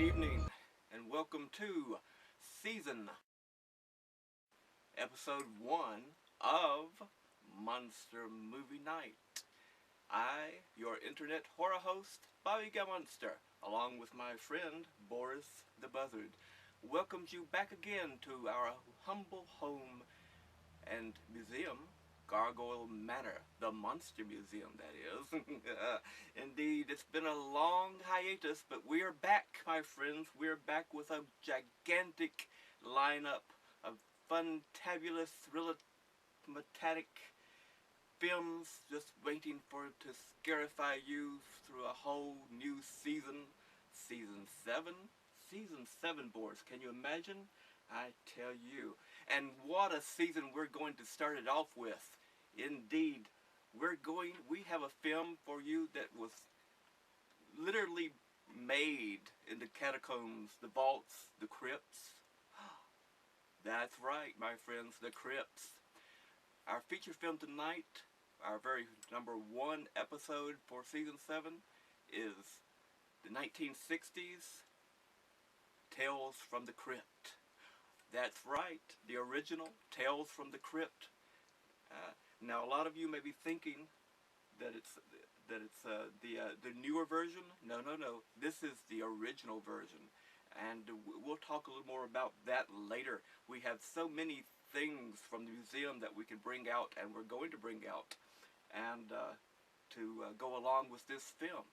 evening, and welcome to season episode 1 of Monster Movie Night. I, your internet horror host, Bobby Monster, along with my friend Boris the Buzzard, welcomes you back again to our humble home and museum, Gargoyle Manor, the Monster Museum, that is. Indeed, it's been a long hiatus, but we are back, my friends. We're back with a gigantic lineup of fantabulous, thriller-matic films just waiting to scarify you through a whole new season. Season 7? Season 7, boys. Can you imagine? I tell you. And what a season we're going to start it off with. Indeed, we have a film for you that was literally made in the catacombs, the vaults, the crypts. That's right, my friends, the crypts. Our feature film tonight, our very number 1 episode for season 7, is the 1960s Tales from the Crypt. That's right, the original Tales from the Crypt. Now, a lot of you may be thinking that it's the newer version. No. This is the original version, and we'll talk a little more about that later. We have so many things from the museum that we can bring out, and we're going to bring out, and to go along with this film.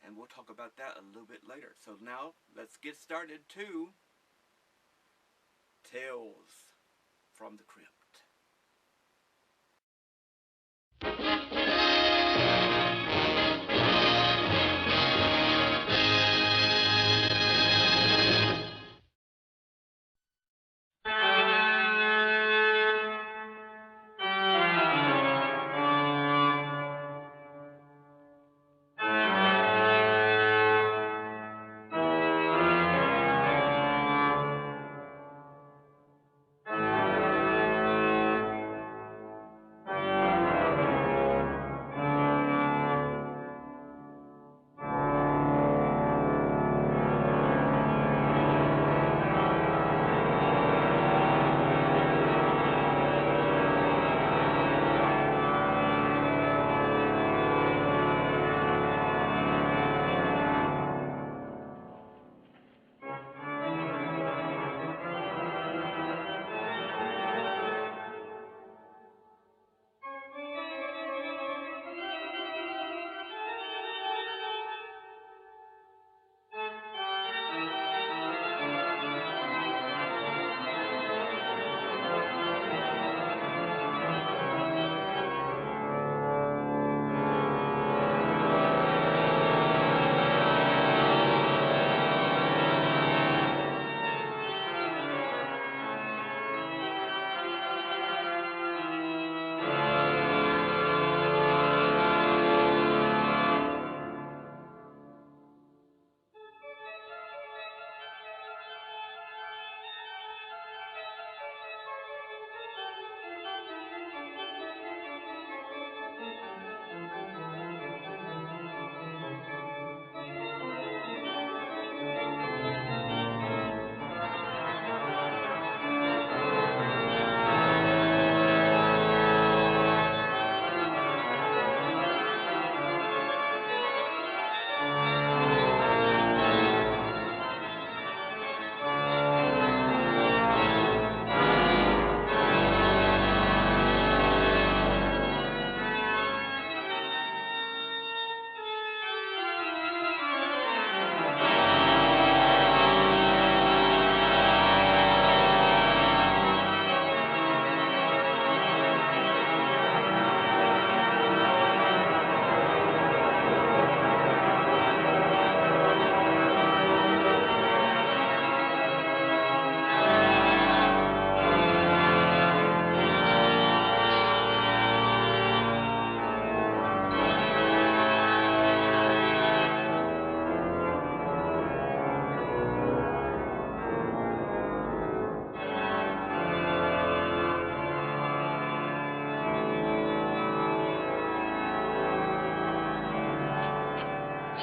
And we'll talk about that a little bit later. So now, let's get started to Tales from the Crypt.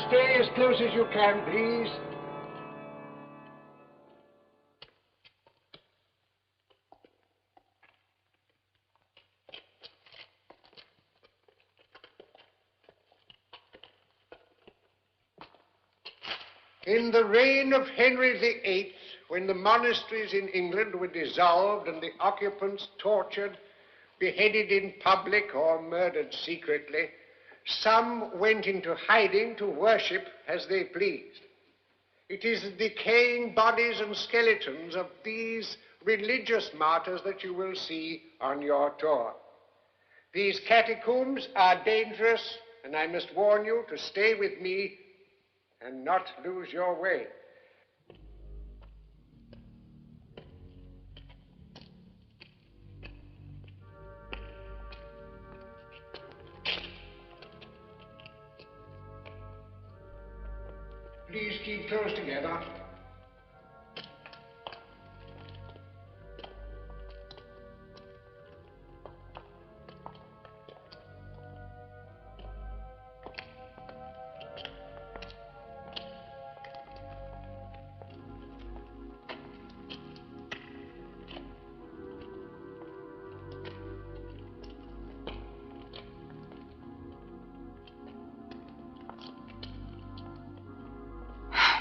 Stay as close as you can, please. In the reign of Henry VIII, when the monasteries in England were dissolved and the occupants tortured, beheaded in public or murdered secretly, some went into hiding to worship as they pleased. It is the decaying bodies and skeletons of these religious martyrs that you will see on your tour. These catacombs are dangerous, and I must warn you to stay with me and not lose your way. Please keep close together.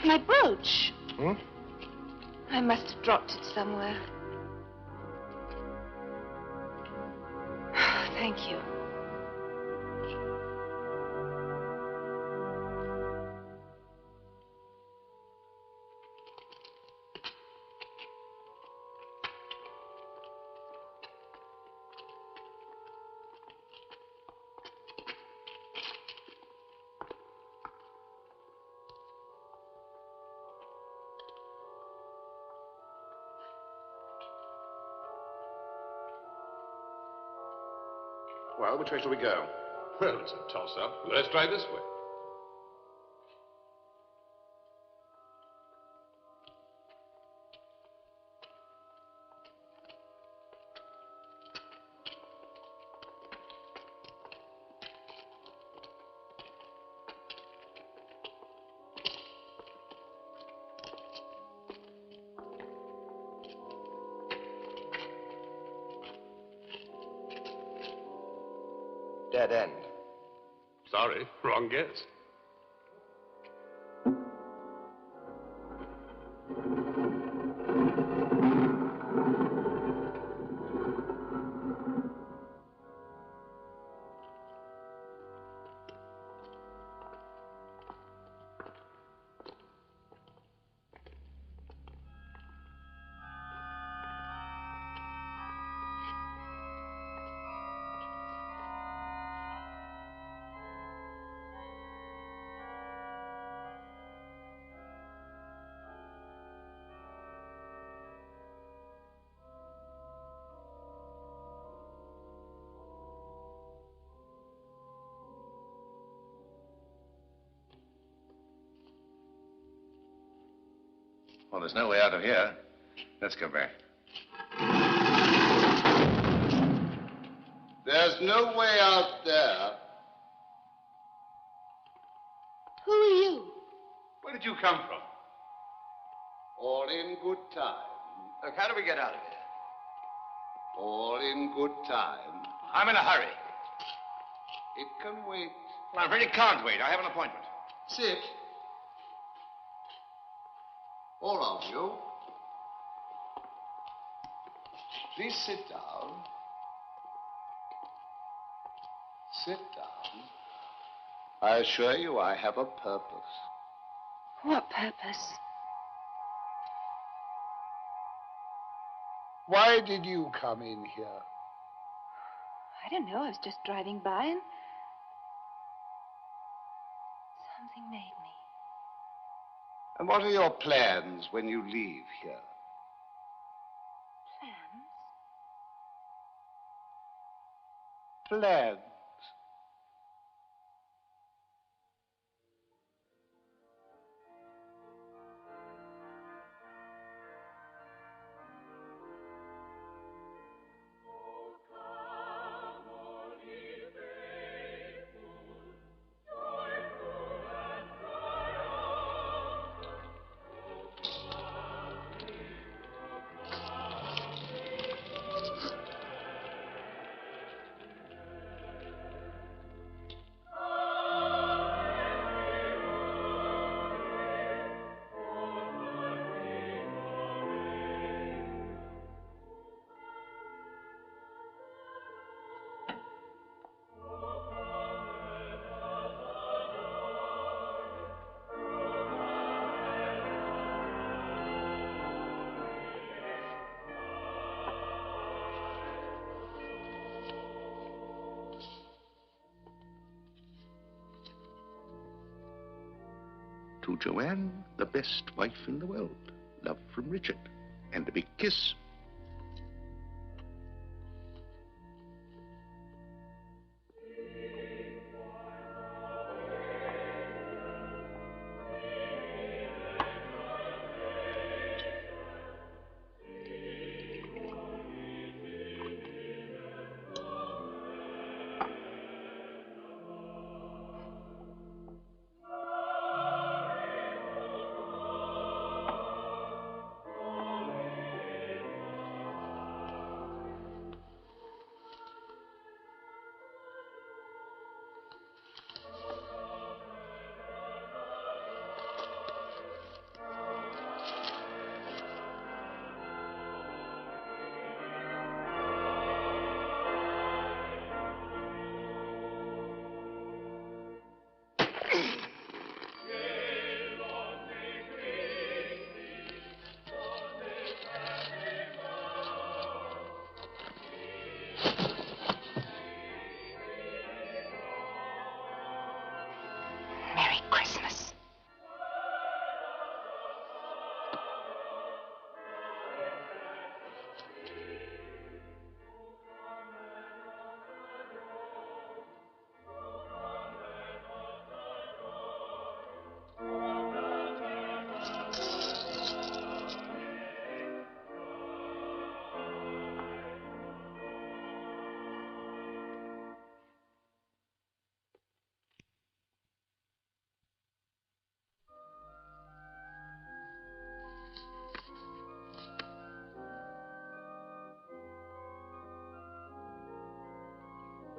My brooch. Hmm? I must have dropped it somewhere. Thank you. Well, which way shall we go? Well, it's a toss-up. Let's try this way. Dead end. Sorry, wrong guess. Well, there's no way out of here. Let's go back. There's no way out there. Who are you? Where did you come from? All in good time. Look, how do we get out of here? All in good time. I'm in a hurry. It can wait. Well, I really can't wait. I have an appointment. Sit. All of you. Please sit down. Sit down. I assure you I have a purpose. What purpose? Why did you come in here? I don't know. I was just driving by and something made me. And what are your plans when you leave here? Plans? Plans. to Joanne, the best wife in the world. Love from Richard. And a big kiss. Merry Christmas.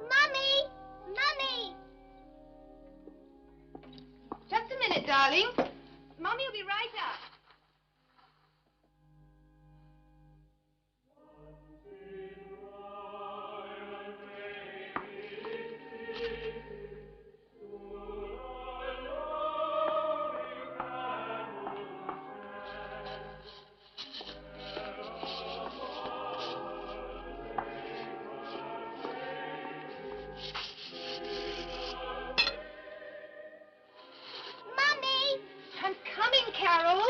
Mummy! Mummy! Just a minute, darling. Mommy will be right up. Mummy! I'm coming, Carol.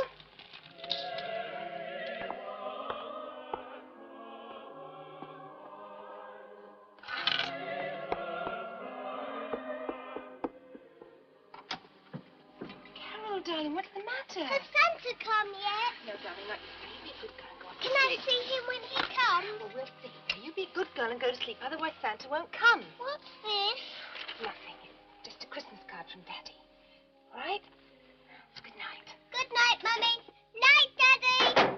Carol, darling, what's the matter? Has Santa come yet? No, darling, not yet. You be a good girl and go off to Can I sleep. see him when he comes? Well, we'll see. Now, you be a good girl and go to sleep. Otherwise, Santa won't come. What's this? Nothing. Just a Christmas card from Daddy. All right? Good night. Good night, Mummy. Night, Daddy.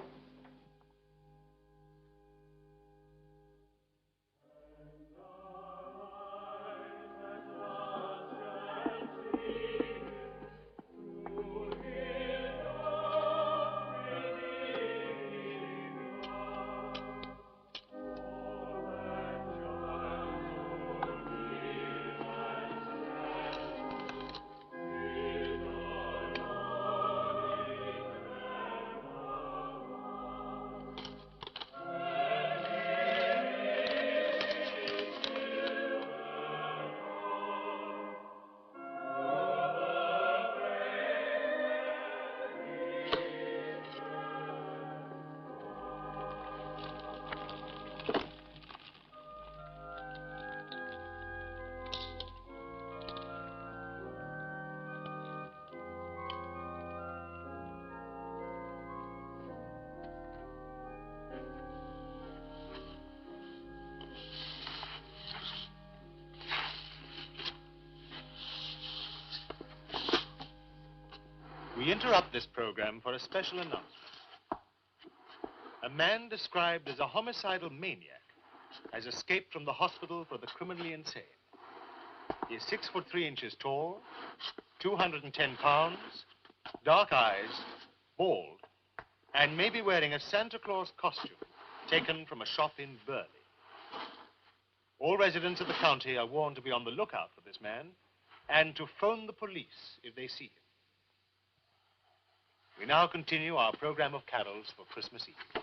We interrupt this program for a special announcement. A man described as a homicidal maniac has escaped from the hospital for the criminally insane. He is 6'3" tall, 210 pounds, dark eyes, bald, and may be wearing a Santa Claus costume taken from a shop in Burley. All residents of the county are warned to be on the lookout for this man and to phone the police if they see him. We now continue our program of carols for Christmas Eve.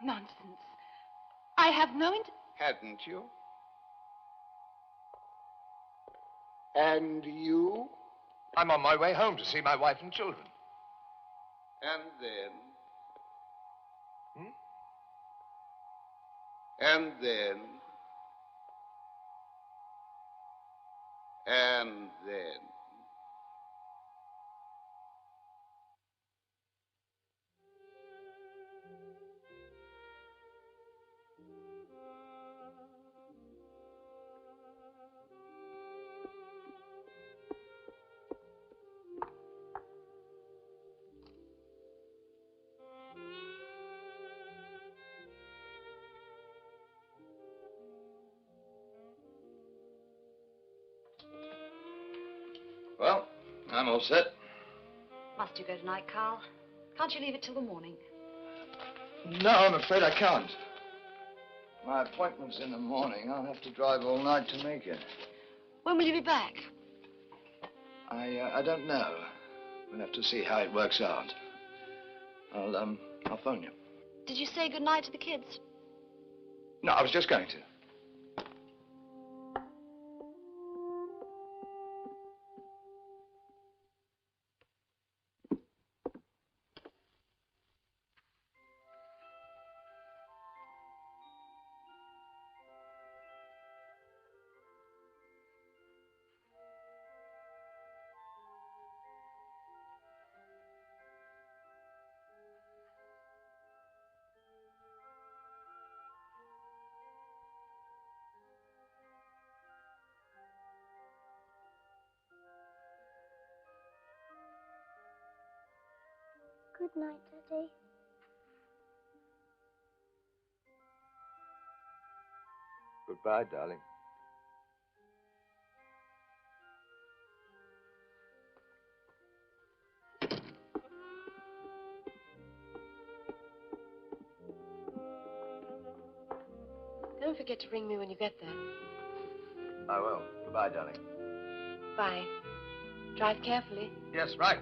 Nonsense. I have no Hadn't you? And you? I'm on my way home to see my wife and children. And then? Hmm? And then? And then? Well, I'm all set. Must you go tonight, Carl? Can't you leave it till the morning? No, I'm afraid I can't. My appointment's in the morning. I'll have to drive all night to make it. When will you be back? I don't know. We'll have to see how it works out. I'll phone you. Did you say goodnight to the kids? No, I was just going to. Good night, Daddy. Goodbye, darling. Don't forget to ring me when you get there. I will. Goodbye, darling. Bye. Drive carefully. Yes, right.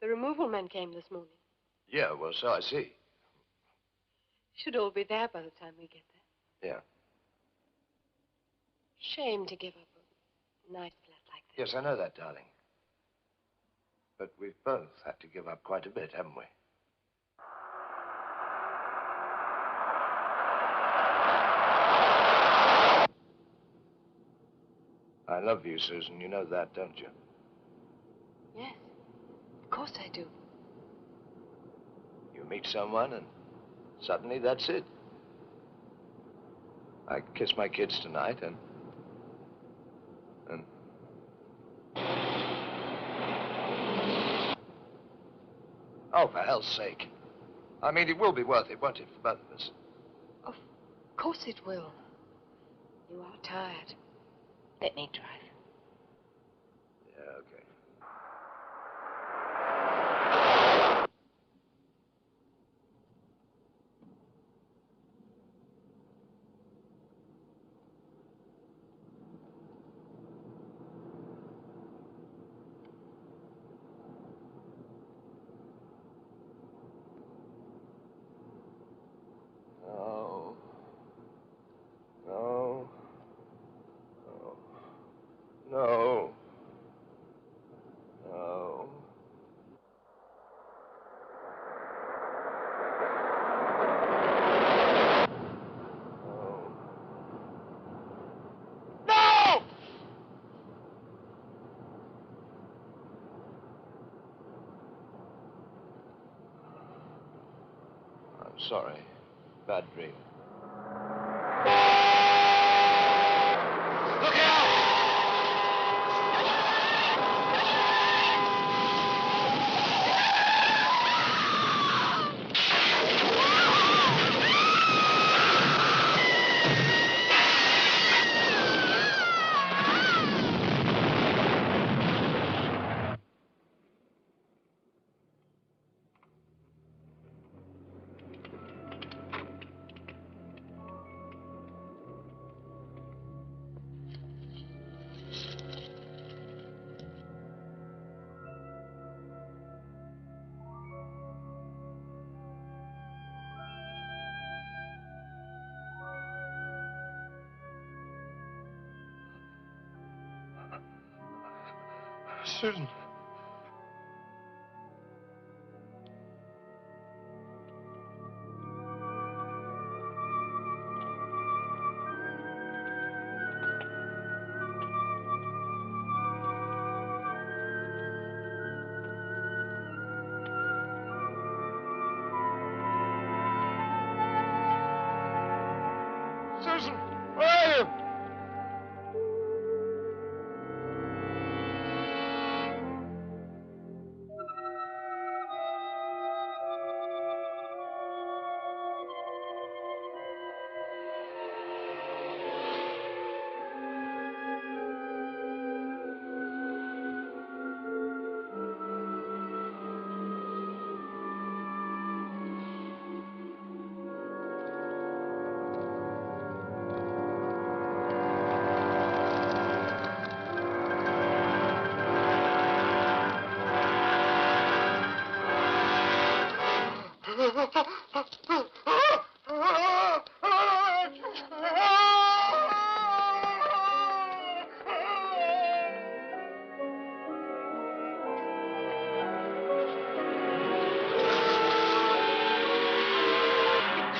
The removal men came this morning. Yeah, well, so I see. Should all be there by the time we get there. Yeah. Shame to give up a nice flat like this. Yes, I know that, darling. But we've both had to give up quite a bit, haven't we? I love you, Susan. You know that, don't you? Yes, of course I do. You meet someone and suddenly that's it. I kiss my kids tonight and... Oh, for hell's sake. I mean, it will be worth it, won't it, for both of us? Of course it will. You are tired. Let me drive. Yeah, okay. Sorry. Bad dream. Look out! Susan. Susan, where are you?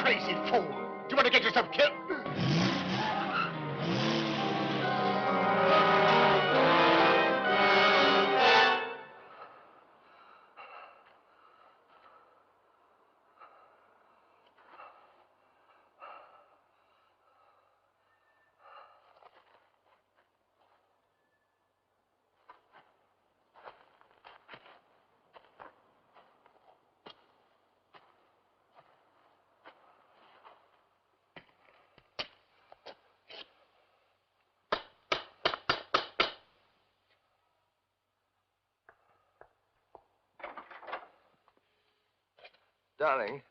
Crazy fool! Do you want to get yourself killed? Darling.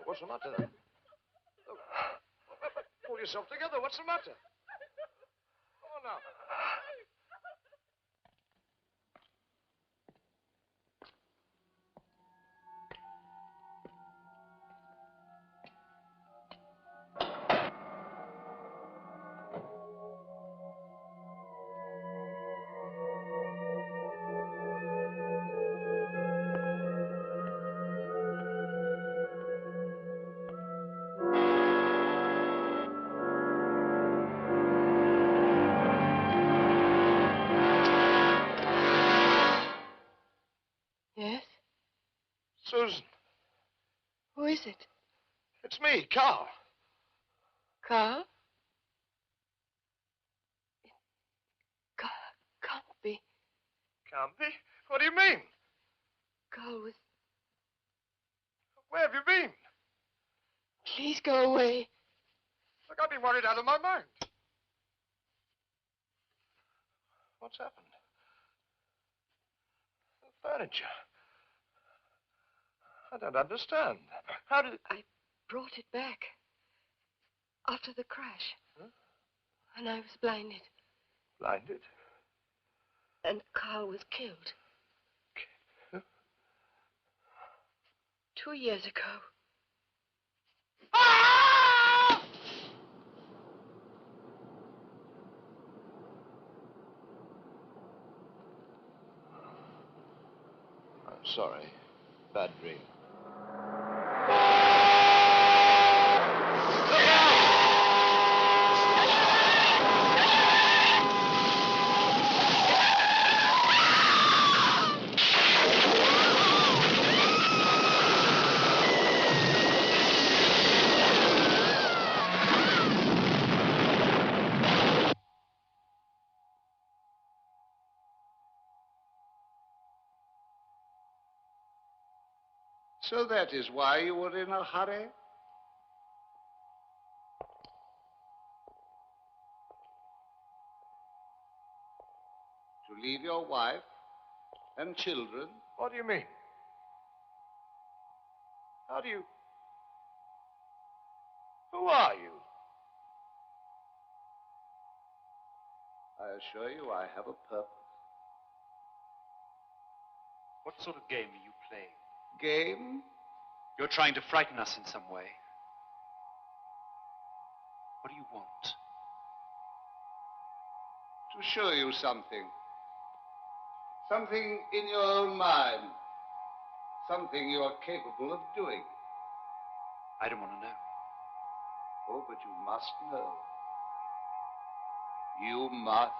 What's the matter then? Look, pull yourself together. What's the matter? Come on now. Yes? Susan, Who is it? it's me, Carl. Carl? Can't be. Can't be? What do you mean? Carl was... Where have you been? Please go away. Look, I've been worried out of my mind. What's happened? The furniture. I don't understand. How did... I brought it back. After the crash. Huh? And I was blinded. Blinded? And Carl was killed. Huh? 2 years ago. I'm sorry. Bad dream. So that is why you were in a hurry? To leave your wife and children? What do you mean? How do you... Who are you? I assure you I have a purpose. What sort of game are you playing? Game? You're trying to frighten us in some way. What do you want? To show you something. Something in your own mind. Something you are capable of doing. I don't want to know. Oh, but you must know. You must.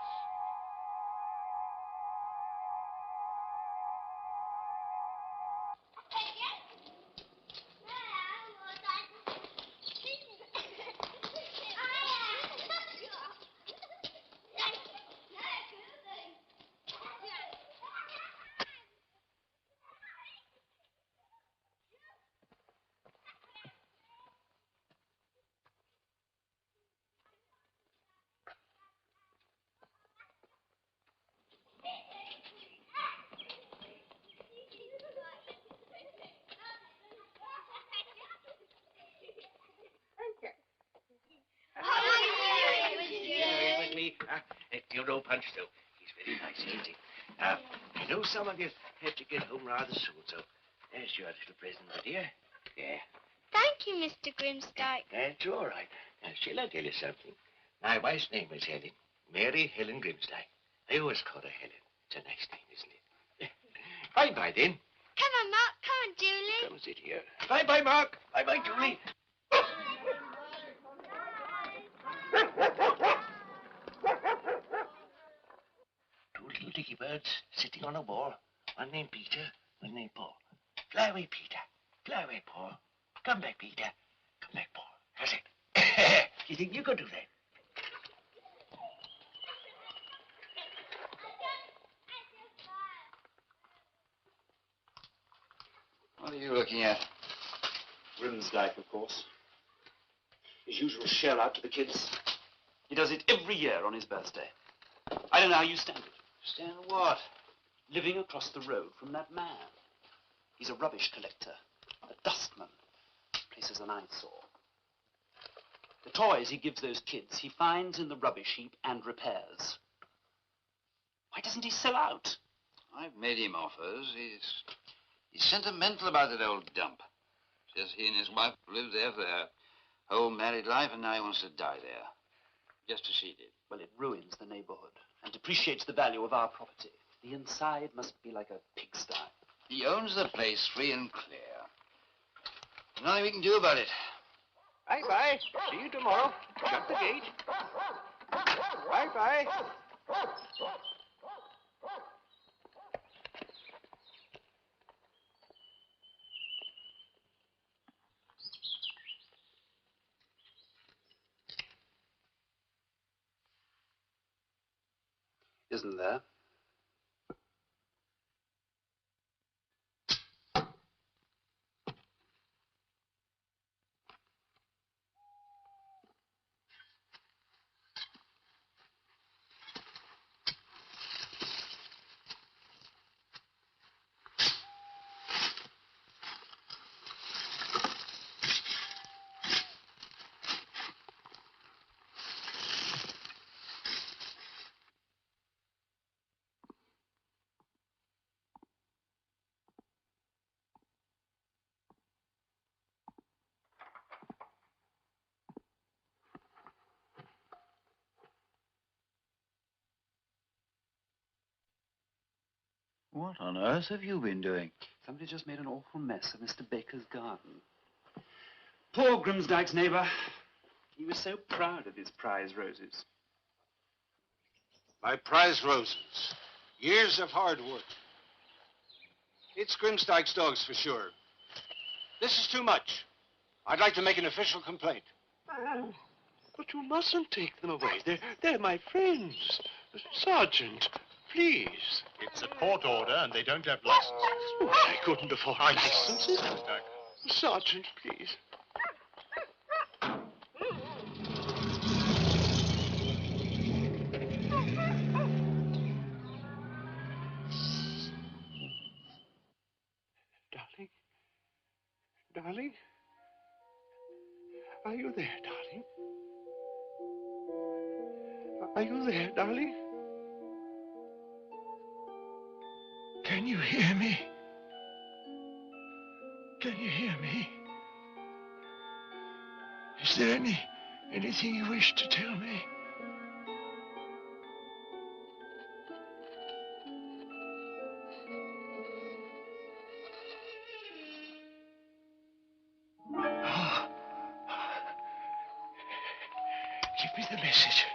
With me, you know Punch, though. He's very nice, isn't he? I know some of you have to get home rather soon, so there's your little present, my dear. Yeah. Thank you, Mr. Grimsdyke. That's all right. Now, shall I tell you something? My wife's name was Helen. Mary Helen Grimsdyke. I always call her Helen. It's a nice name, isn't it? Bye-bye, then. Come on, Mark. Come on, Julie. Come sit here. Bye-bye, Mark. Bye-bye, Julie. Two little dicky birds sitting on a wall. One named Peter, one named Paul. Fly away, Peter. Fly away, Paul. Come back, Peter. Come back, Paul. How's it? You think you could do that? What are you looking at? Grimsdyke, of course. His usual shell out to the kids. He does it every year on his birthday. I don't know how you stand it. Stand what? Living across the road from that man. He's a rubbish collector, a dustman. Place is an eyesore. The toys he gives those kids, he finds in the rubbish heap and repairs. Why doesn't he sell out? I've made him offers. He's sentimental about that old dump. Says he and his wife lived there for their whole married life, and now he wants to die there. Just as she did. Well, it ruins the neighborhood and depreciates the value of our property. The inside must be like a pigsty. He owns the place free and clear. Nothing we can do about it. Bye-bye. See you tomorrow. Shut the gate. Bye-bye. Isn't there? What on earth have you been doing? Somebody just made an awful mess of Mr. Baker's garden. Poor Grimsdyke's neighbor. He was so proud of his prize roses. My prize roses. Years of hard work. It's Grimsdyke's dogs for sure. This is too much. I'd like to make an official complaint. But you mustn't take them away. They're my friends. Sergeant, Please. It's a court order and they don't have licenses. Well, I couldn't afford Licenses, Mr. Sergeant, please. Darling? Darling? Are you there, darling? Are you there, darling? Can you hear me? Can you hear me? Is there anything you wish to tell me? Oh. Give me the message.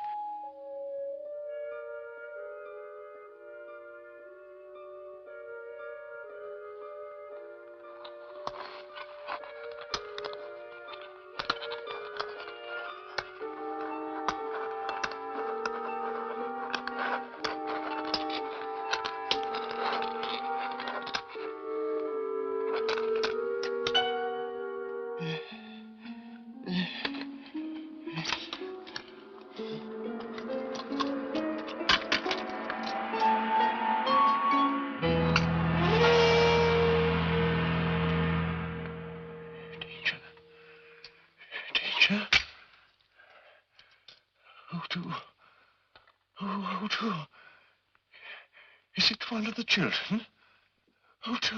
Danger? Who to? Is it one of the children? Who to?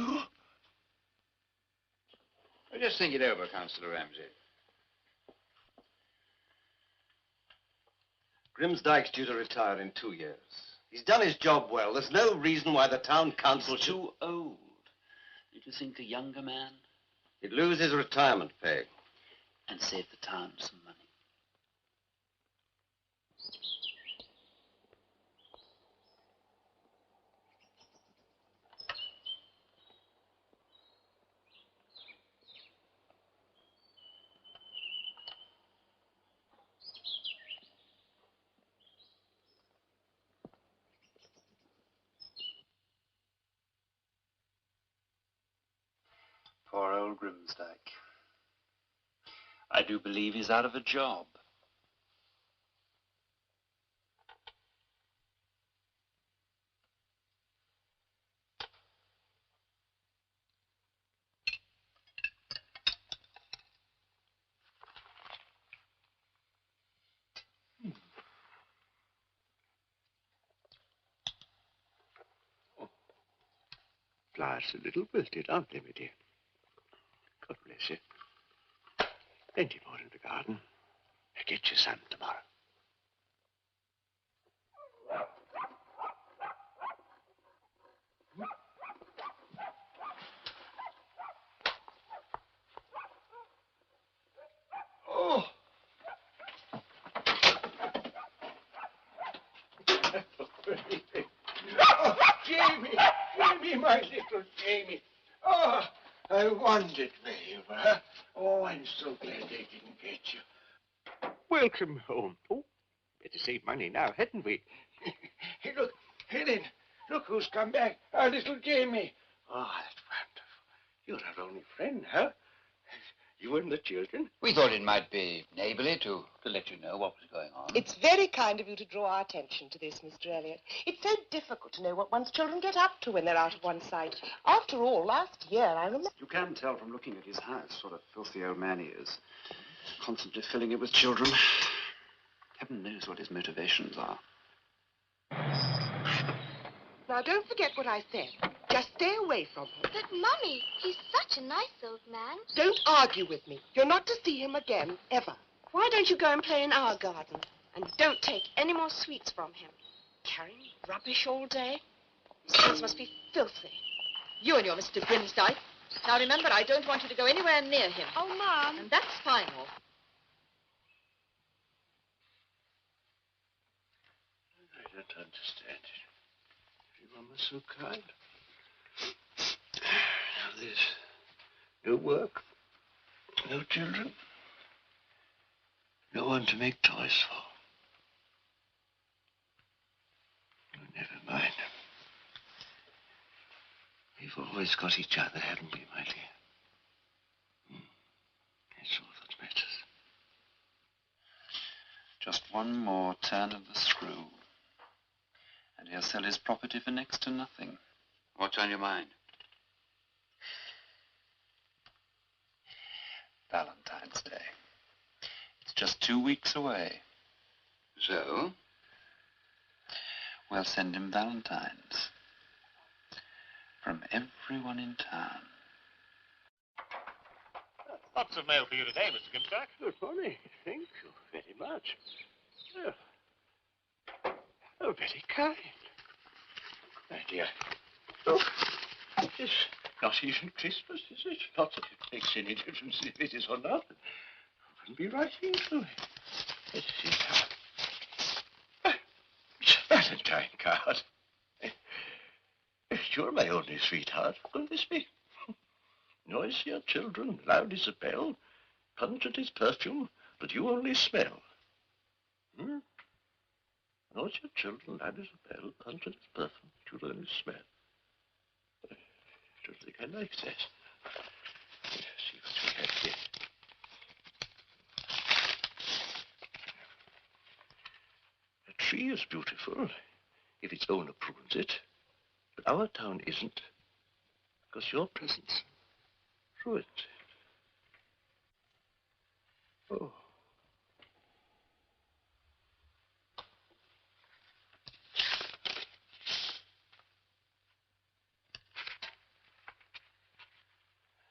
Well, just think it over, Councillor Ramsey. Grimsdyke's due to retire in 2 years. He's done his job well. There's no reason why the town council He's should... too old. Did you think a younger man? He'd lose his retirement pay. And save the town some money. Poor old Grimsdyke. I do believe he's out of a job. Flowers a little wilted, aren't they, my dear? God bless you. Plenty more in the garden. I'll get you some tomorrow. Oh! Oh, Jamie! Jamie, my little Jamie! Oh, I wondered where you were. Oh, I'm so glad they didn't get you. Welcome home. Oh, better save money now, hadn't we? Hey, look, Helen, look who's come back. Our little Jamie. Oh, that's wonderful. You're our only friend, huh? You and the children? We thought it might be neighborly to let you know what was going on. It's very kind of you to draw our attention to this, Mr. Elliot. It's so difficult to know what one's children get up to when they're out of one's sight. After all, last year, I remember... You can tell from looking at his house what a filthy old man he is. Constantly filling it with children. Heaven knows what his motivations are. Now, don't forget what I said. Just stay away from him. But, Mummy, he's such a nice old man. Don't argue with me. You're not to see him again, ever. Why don't you go and play in our garden? And don't take any more sweets from him. Carrying rubbish all day? His hands must be filthy. You and your Mr. Grimsdyke. Now remember, I don't want you to go anywhere near him. Oh, Mum. And that's final. I don't understand it. Everyone was so kind. Now there's no work, no children, no one to make toys for. Oh, never mind. We've always got each other, haven't we, my dear? That's all that matters. Just one more turn of the screw, and he'll sell his property for next to nothing. What's on your mind? Valentine's Day. It's just 2 weeks away. So? We'll send him valentines. From everyone in town. Lots of mail for you today, Mr. Grimsdyke. Good morning. Thank you very much. Oh, very kind. My dear. Look, it's not even Christmas, is it? Not that it makes any difference if it is or not. I wouldn't be writing to it. Let's see now. It's a Valentine card. You're my only sweetheart, will this be? Noisy are children, loud is a bell, pungent is perfume, but you only smell. Noisy are children, loud is a bell, pungent is perfume, but you only smell. I don't think I like that. Let's see what we have here. A tree is beautiful, if its owner prunes it. But our town isn't, because your presence ruins it. Oh.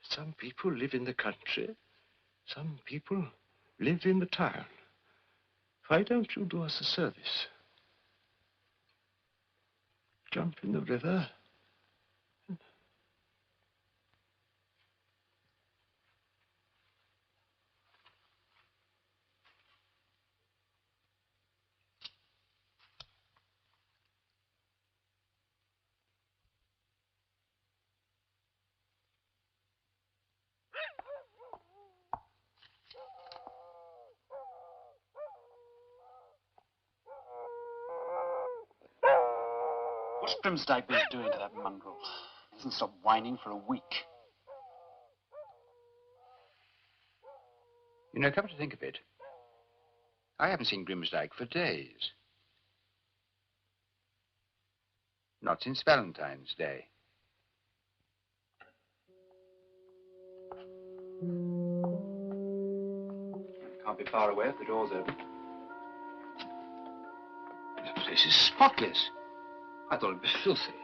Some people live in the country. Some people live in the town. Why don't you do us a service? Jump in the river. What's Grimsdyke been doing to that mongrel? He hasn't stopped whining for a week. You know, come to think of it, I haven't seen Grimsdyke for days. Not since Valentine's Day. Can't be far away if the door's open. The place is spotless. I thought it was filthy.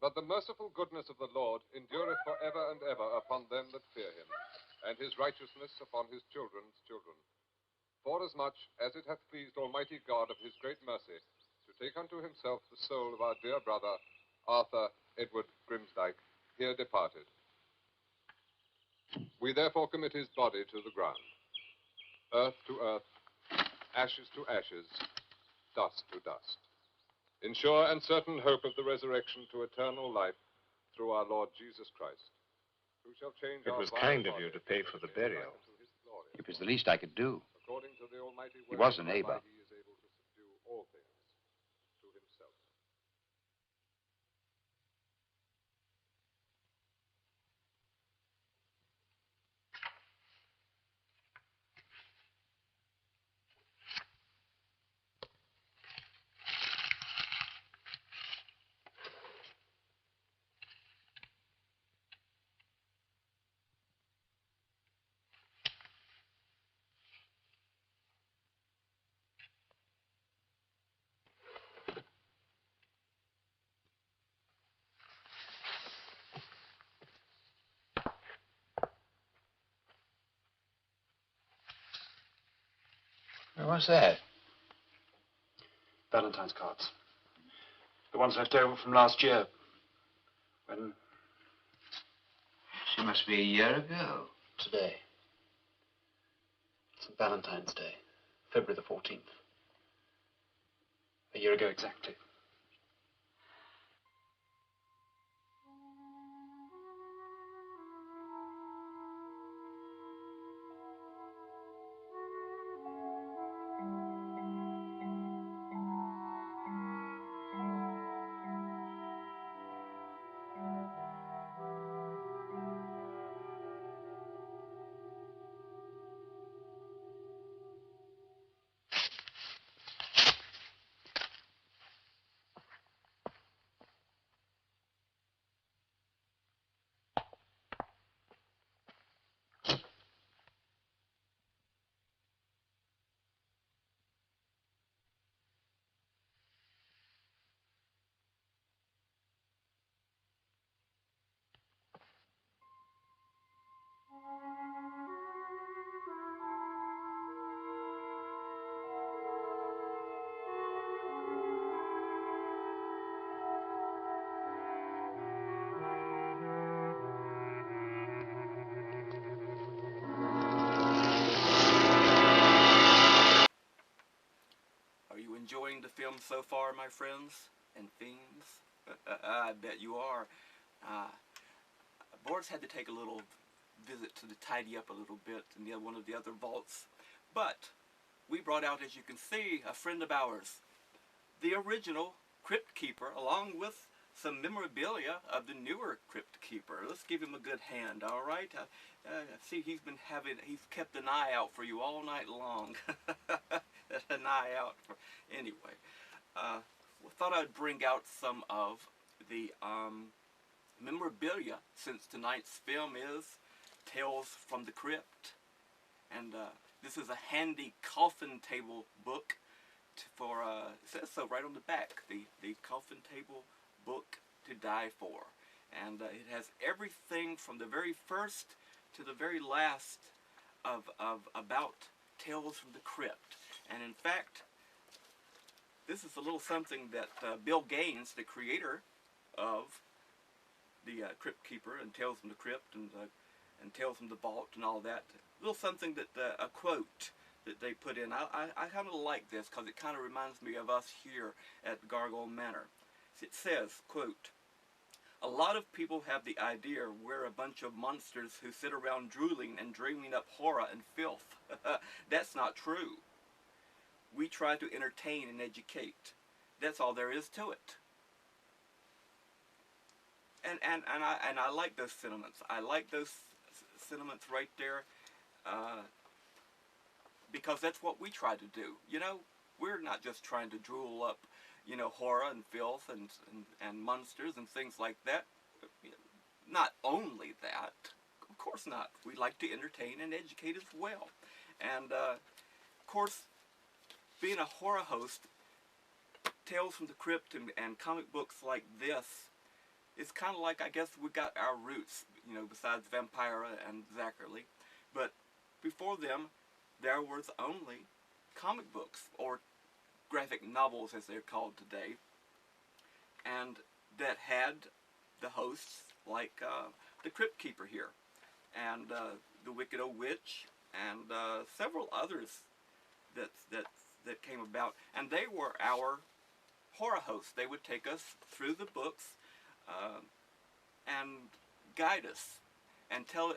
But the merciful goodness of the Lord endureth for ever and ever upon them that fear him, and his righteousness upon his children's children. Forasmuch as it hath pleased Almighty God of his great mercy to take unto himself the soul of our dear brother, Arthur Edward Grimsdyke, here departed. We therefore commit his body to the ground. Earth to earth, ashes to ashes, dust to dust. In sure and certain hope of the resurrection to eternal life through our Lord Jesus Christ, who shall change It our was vile kind of body you to pay for the burial. unto his glory. It was the least I could do. According to the almighty He word was a whereby neighbor. he is able to subdue all things to himself. what's that? Valentine's cards. The ones left over from last year. When? She must be a year ago. Today. St. Valentine's Day, February the 14th. A year ago exactly. Are you enjoying the film so far, my friends and fiends? I bet you are. Boris had to take a little visit to tidy up a little bit in one of the other vaults. But we brought out, as you can see, a friend of ours, the original Crypt Keeper, along with some memorabilia of the newer Crypt Keeper. Let's give him a good hand, all right? See, he's kept an eye out for you all night long. An eye out for, anyway. Thought I'd bring out some of the memorabilia, since tonight's film is Tales from the Crypt. And this is a handy coffin table book for, it says so right on the back, the coffin table book to die for. And it has everything from the very first to the very last about Tales from the Crypt. And in fact, this is a little something that Bill Gaines, the creator of the Crypt Keeper and Tales from the Crypt and Tales from the Vault and all that, a little something that, a quote that they put in. I kind of like this because it kind of reminds me of us here at Gargoyle Manor. It says, quote, "A lot of people have the idea we're a bunch of monsters who sit around drooling and dreaming up horror and filth. That's not true. We try to entertain and educate. That's all there is to it." And I like those sentiments. I like those sentiments right there, because that's what we try to do. You know, we're not just trying to drool up, you know, horror and filth and monsters and things like that. Not only that, of course not. We like to entertain and educate as well. And of course, being a horror host, Tales from the Crypt and comic books like this, it's kind of like, I guess we got our roots, you know, besides Vampira and Zachary. But before them, there was only comic books, or graphic novels as they're called today, and that had the hosts like the Crypt Keeper here, and the Wicked Old Witch, and several others that came about, and they were our horror hosts. They would take us through the books and guide us and tell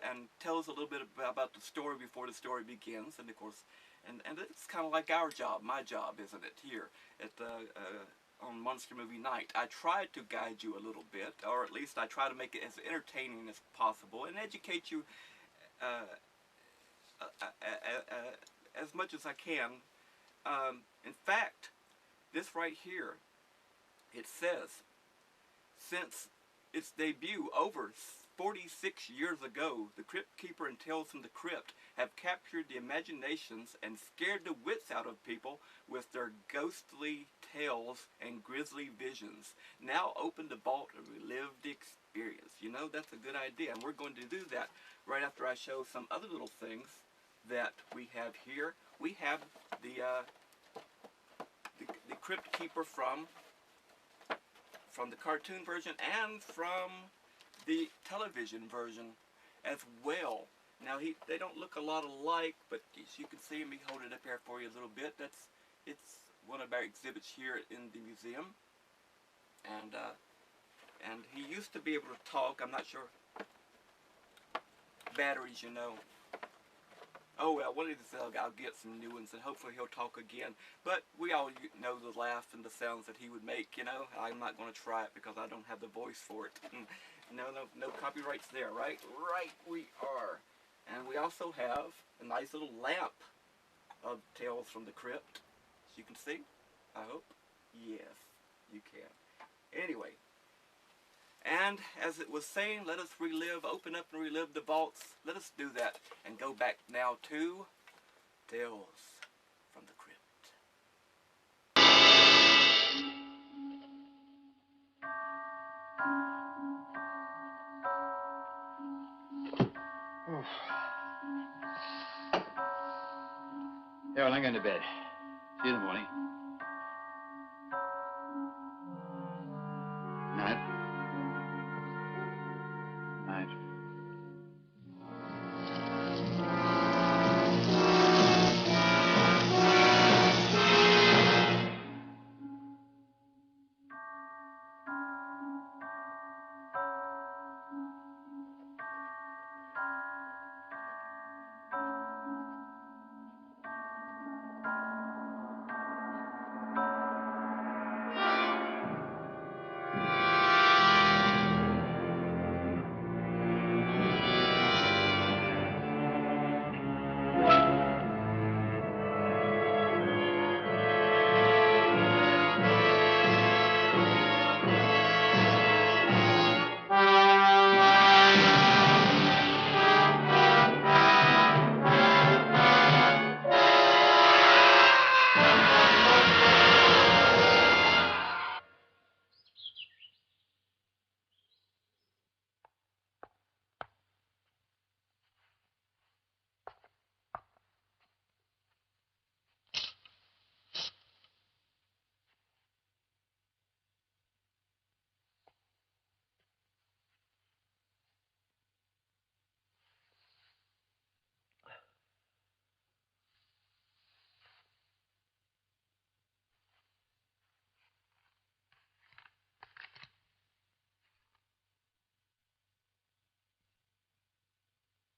us a little bit about the story before the story begins. And of course, and it's kind of like our job, my job, isn't it, here at on Monster Movie Night. I try to guide you a little bit, or at least I try to make it as entertaining as possible and educate you as much as I can. In fact, this right here, it says, since its debut over 46 years ago, the Crypt Keeper and Tales from the Crypt have captured the imaginations and scared the wits out of people with their ghostly tales and grisly visions. Now open the vault and relive the experience. You know, that's a good idea, and we're going to do that right after I show some other little things that we have here. We have the Crypt Keeper from the cartoon version and from the television version as well. Now they don't look a lot alike, but as you can see, me hold it up here for you a little bit. It's one of our exhibits here in the museum, and he used to be able to talk. I'm not sure. Batteries, you know. Oh well, one of these I'll get some new ones, and hopefully he'll talk again. But we all know the laugh and the sounds that he would make. You know, I'm not going to try it because I don't have the voice for it. No copyrights there, right? Right, we are. And we also have a nice little lamp of Tales from the Crypt. As you can see, I hope. Yes, you can. Anyway, and as it was saying, let us relive, open up and relive the vaults. Let us do that and go back now to Tales from the Crypt. Yeah, well, I'm going to bed. See you in the morning. Night. Night.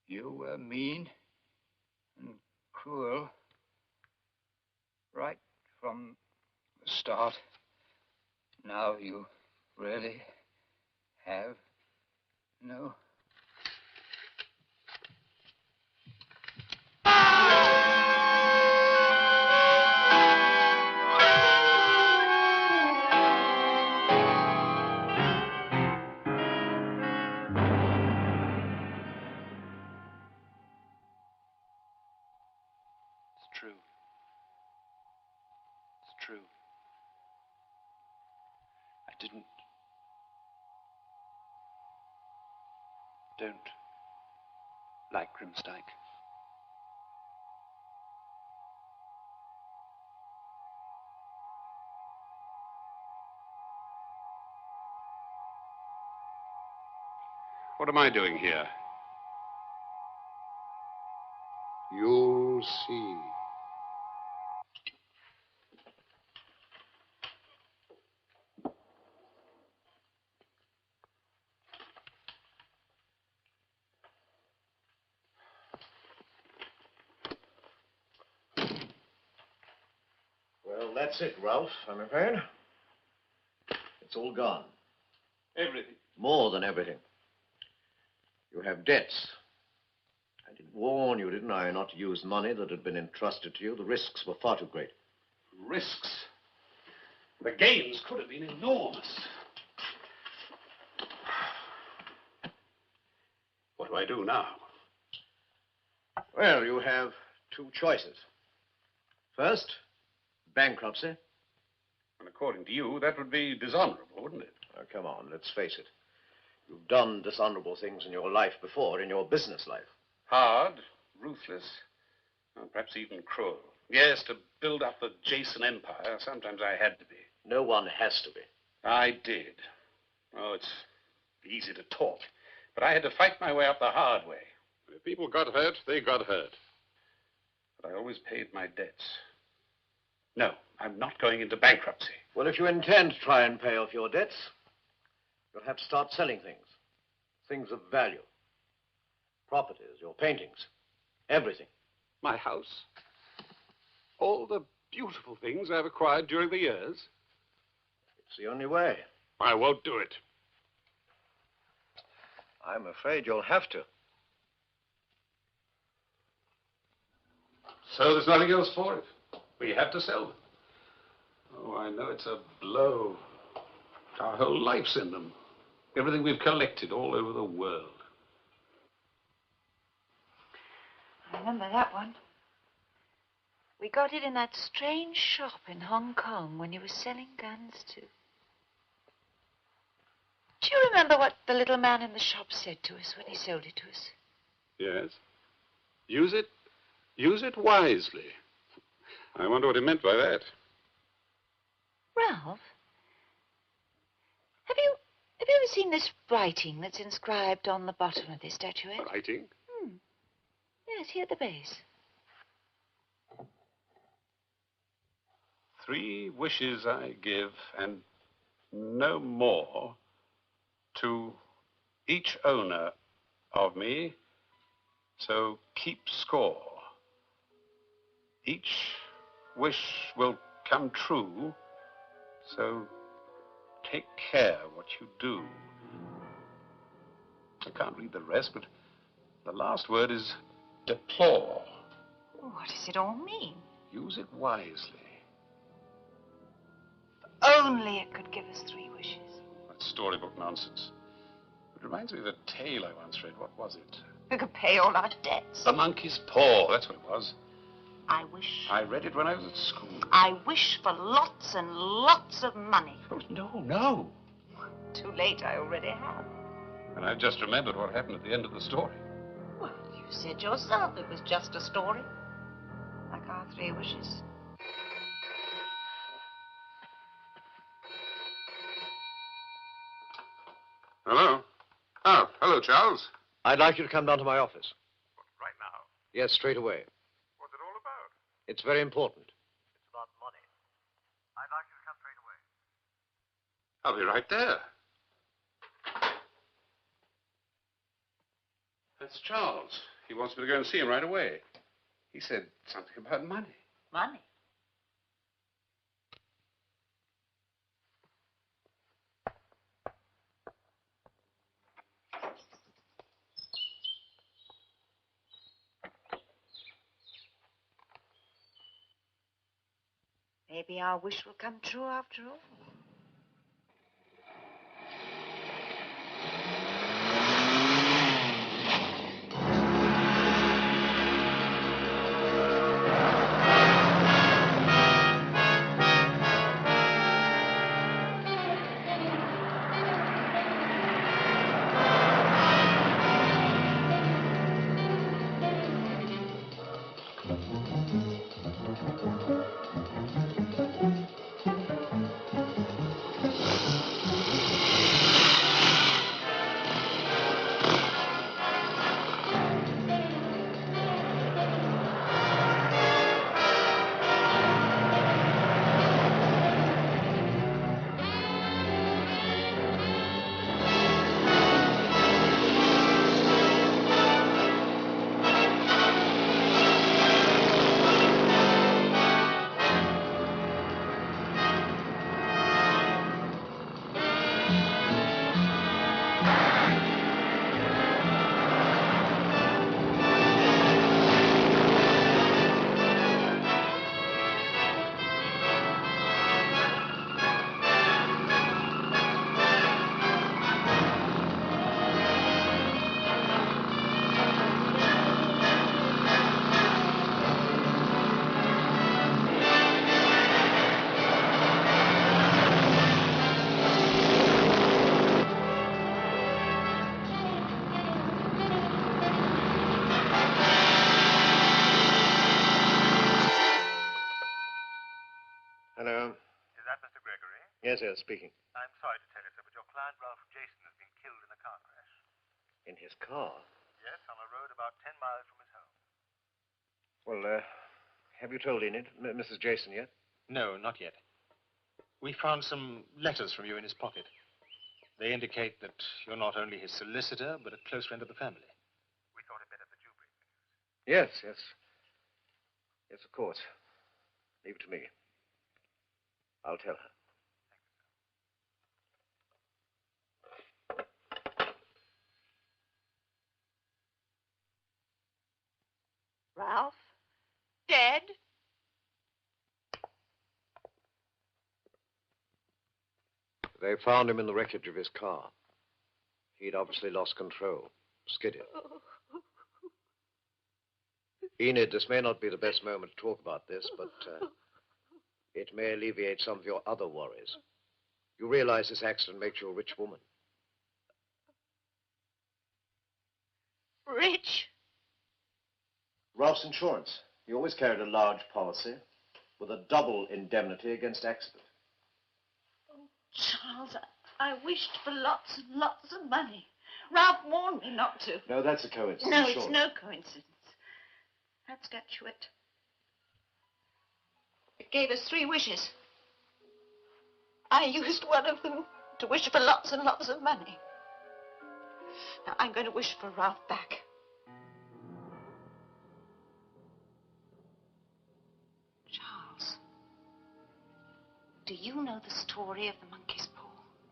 You were mean and cruel right from the start. Now you really have no... It's true. It's true. I don't like Grimsdyke. What am I doing here? You'll see. Well, that's it, Ralph, I'm afraid. It's all gone. Everything. More than everything. You have debts. I did warn you, didn't I, not to use money that had been entrusted to you. The risks were far too great. Risks. The gains could have been enormous. What do I do now? Well, you have two choices. First, bankruptcy. And according to you, that would be dishonorable, wouldn't it? Now, come on, let's face it. You've done dishonorable things in your life before, in your business life. Hard, ruthless, Or perhaps even cruel. Yes, to build up the Jason empire, sometimes I had to be. No one has to be. I did. Oh, it's easy to talk, but I had to fight my way up the hard way. If people got hurt, they got hurt. But I always paid my debts. No, I'm not going into bankruptcy. Well, if you intend to try and pay off your debts, you'll have to start selling things. Things of value. Properties, your paintings, everything. My house. All the beautiful things I've acquired during the years. It's the only way. I won't do it. I'm afraid you'll have to. So there's nothing else for it. We have to sell them. Oh, I know it's a blow. Our whole life's in them. Everything we've collected all over the world. I remember that one. We got it in that strange shop in Hong Kong when you were selling guns too. Do you remember what the little man in the shop said to us when he sold it to us? Yes. Use it wisely. I wonder what he meant by that. Ralph, have you ever seen this writing that's inscribed on the bottom of this statuette? Writing? Yes, here at the base. 3 wishes I give, and no more, to each owner of me, so keep score. Each wish will come true, so take care what you do. I can't read the rest, but the last word is deplore. What does it all mean? Use it wisely. Only it could give us 3 wishes. That's storybook nonsense. It reminds me of a tale I once read. What was it? We could pay all our debts. The Monkey's Paw. That's what it was. I wish. I read it when I was at school. I wish for lots and lots of money. Oh, no. Too late, I already have. And I've just remembered what happened at the end of the story. Well, you said yourself it was just a story. Like our 3 wishes. Hello? Oh, hello, Charles. I'd like you to come down to my office. Right now? Yes, straight away. What's it all about? It's very important. It's about money. I'd like you to come straight away. I'll be right there. That's Charles. He wants me to go and see him right away. He said something about money. Money? Maybe our wish will come true after all. Gregory? Yes, yes, speaking. I'm sorry to tell you, sir, but your client, Ralph Jason, has been killed in a car crash. In his car? Yes, on a road about 10 miles from his home. Well, have you told Enid, Mrs. Jason, yet? No, not yet. We found some letters from you in his pocket. They indicate that you're not only his solicitor, but a close friend of the family. We thought it better that you bring the news. Yes, yes. Yes, of course. Leave it to me. I'll tell her. Ralph? Dead? They found him in the wreckage of his car. He'd obviously lost control, skidded. Enid, this may not be the best moment to talk about this, but it may alleviate some of your other worries. You realize this accident makes you a rich woman. Rich? Ralph's insurance. He always carried a large policy with a double indemnity against accident. Charles, I wished for lots and lots of money. Ralph warned me not to. No, that's a coincidence. No, surely. it's no coincidence. That statuette. It gave us 3 wishes. I used one of them to wish for lots and lots of money. Now, I'm going to wish for Ralph back. Charles, do you know the story of the monkey's paw?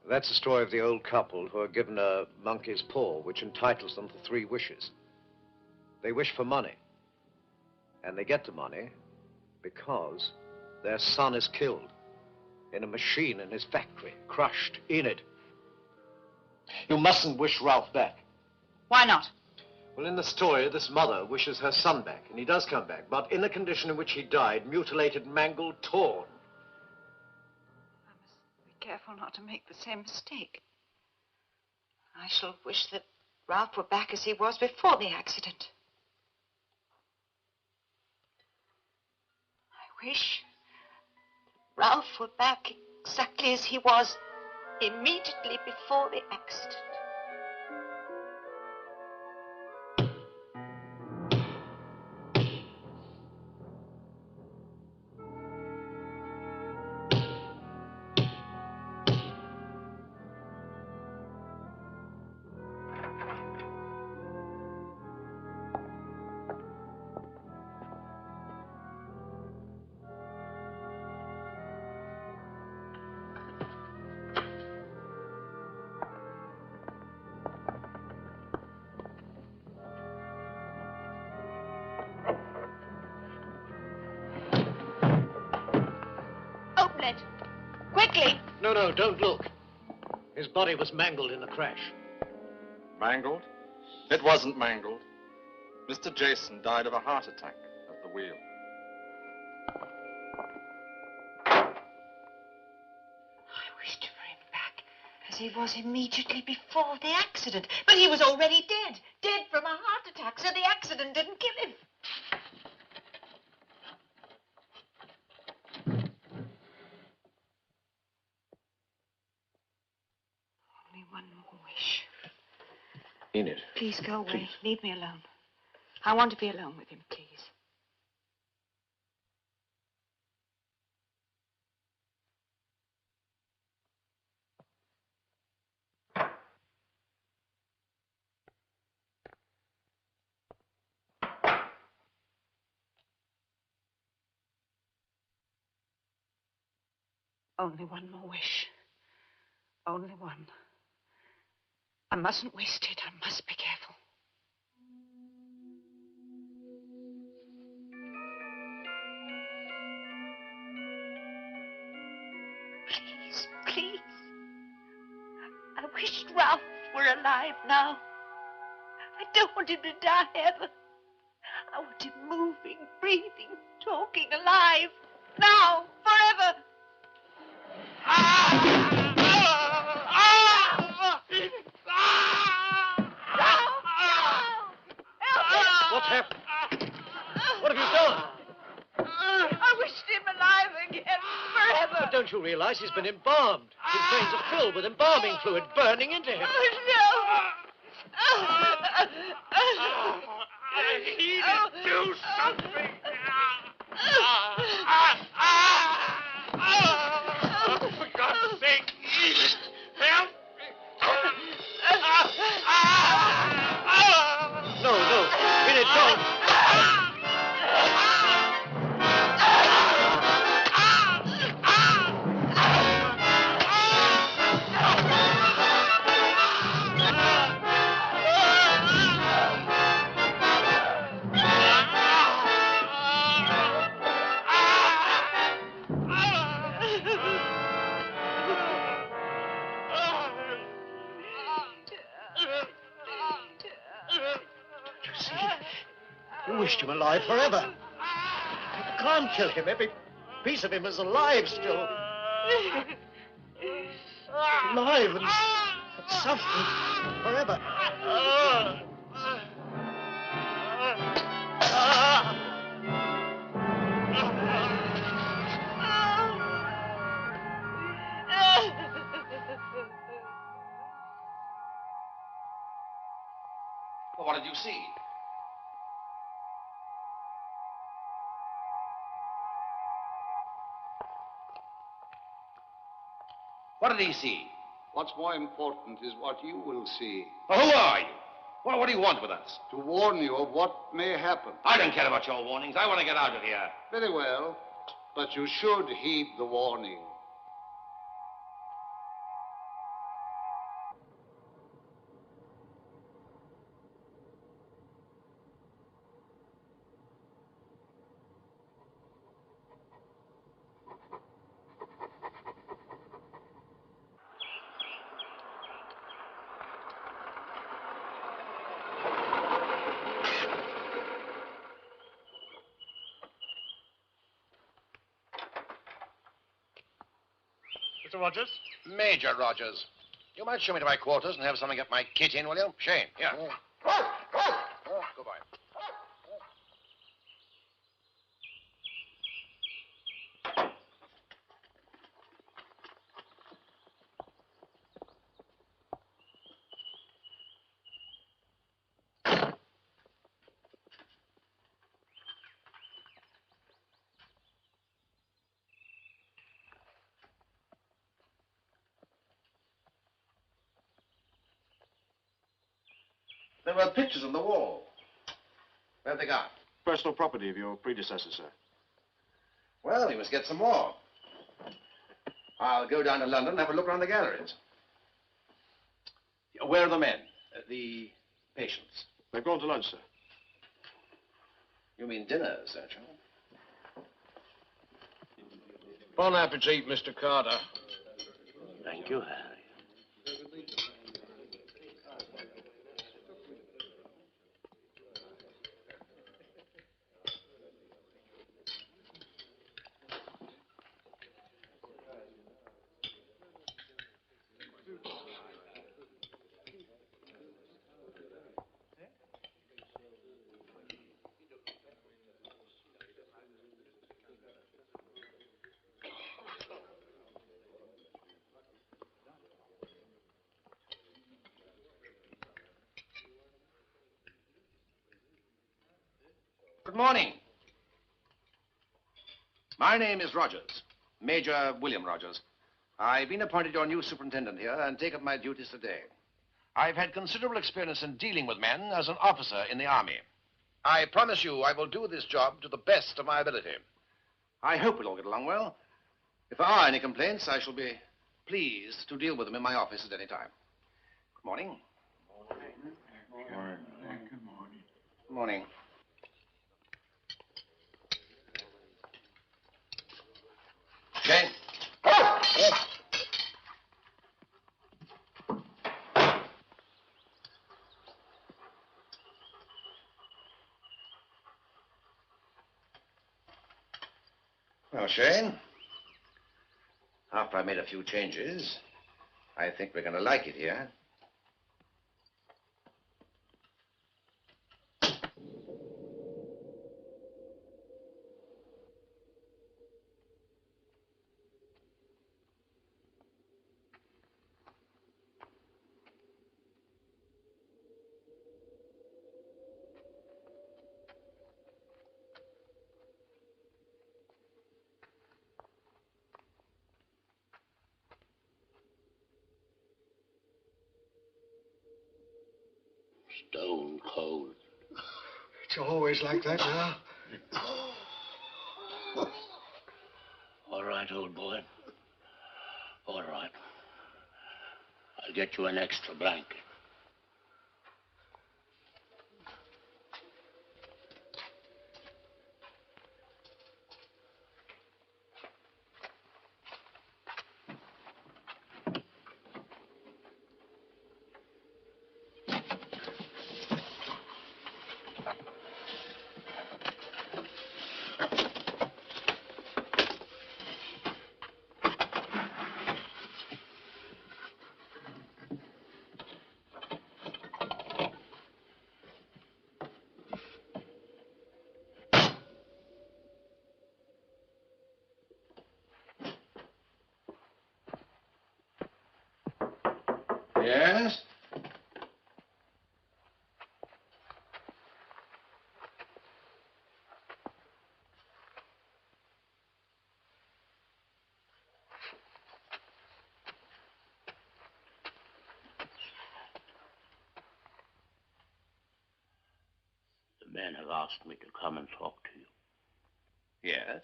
That's the story of the old couple who are given a monkey's paw, which entitles them to 3 wishes. They wish for money. And they get the money because their son is killed in a machine in his factory, crushed. Enid, you mustn't wish Ralph back. Why not? Well, in the story, this mother wishes her son back, and he does come back, but in the condition in which he died, mutilated, mangled, torn. I must be careful not to make the same mistake. I shall wish that Ralph were back as he was before the accident. I wish Ralph were back exactly as he was immediately before the accident. Open it. Quickly. No, don't look. His body was mangled in the crash. Mangled? It wasn't mangled. Mr. Jason died of a heart attack at the wheel. I wished for him back as he was immediately before the accident. But he was already dead. Dead from a heart attack, so the accident didn't kill him. Only one more wish. Enid. Please go away. Please. Leave me alone. I want to be alone with him, please. Only one more wish. Only one. I mustn't waste it. I must be careful. Please, please. I wish Ralph were alive now. I don't want him to die ever. I want him moving, breathing, talking, alive. Now, forever. What's happened? What have you done? I wished him alive again, forever. But don't you do realize he's been embalmed. His veins are filled with embalming fluid burning into him. I need to do something. For God's sake, help me. No, Enid, don't. You wished him alive forever. You can't kill him. Every piece of him is alive still. Alive and suffering forever. Well, what did you see? What did he see? What's more important is what you will see. Well, who are you? What do you want with us? To warn you of what may happen. I don't care about your warnings. I want to get out of here. Very well, but you should heed the warning. Mr. Rogers? Major Rogers. You might show me to my quarters and have something get my kit in, will you? Shane, here. Goodbye. There were pictures on the wall. Where'd they gone? Personal property of your predecessor, sir. Well, we must get some more. I'll go down to London and have a look around the galleries. Where are the men? The patients? They've gone to lunch, sir. You mean dinner, Sergeant? Bon appetit, Mr. Carter. Thank you, Harry. Good morning. My name is Rogers, Major William Rogers. I've been appointed your new superintendent here and take up my duties today. I've had considerable experience in dealing with men as an officer in the army. I promise you I will do this job to the best of my ability. I hope we'll all get along well. If there are any complaints, I shall be pleased to deal with them in my office at any time. Good morning. Good morning. Good morning. Jane. Well, Shane, after I made a few changes, I think we're going to like it here. stone cold. It's always like that now. All right, old boy. All right. I'll get you an extra blanket. Yes? The men have asked me to come and talk to you. Yes?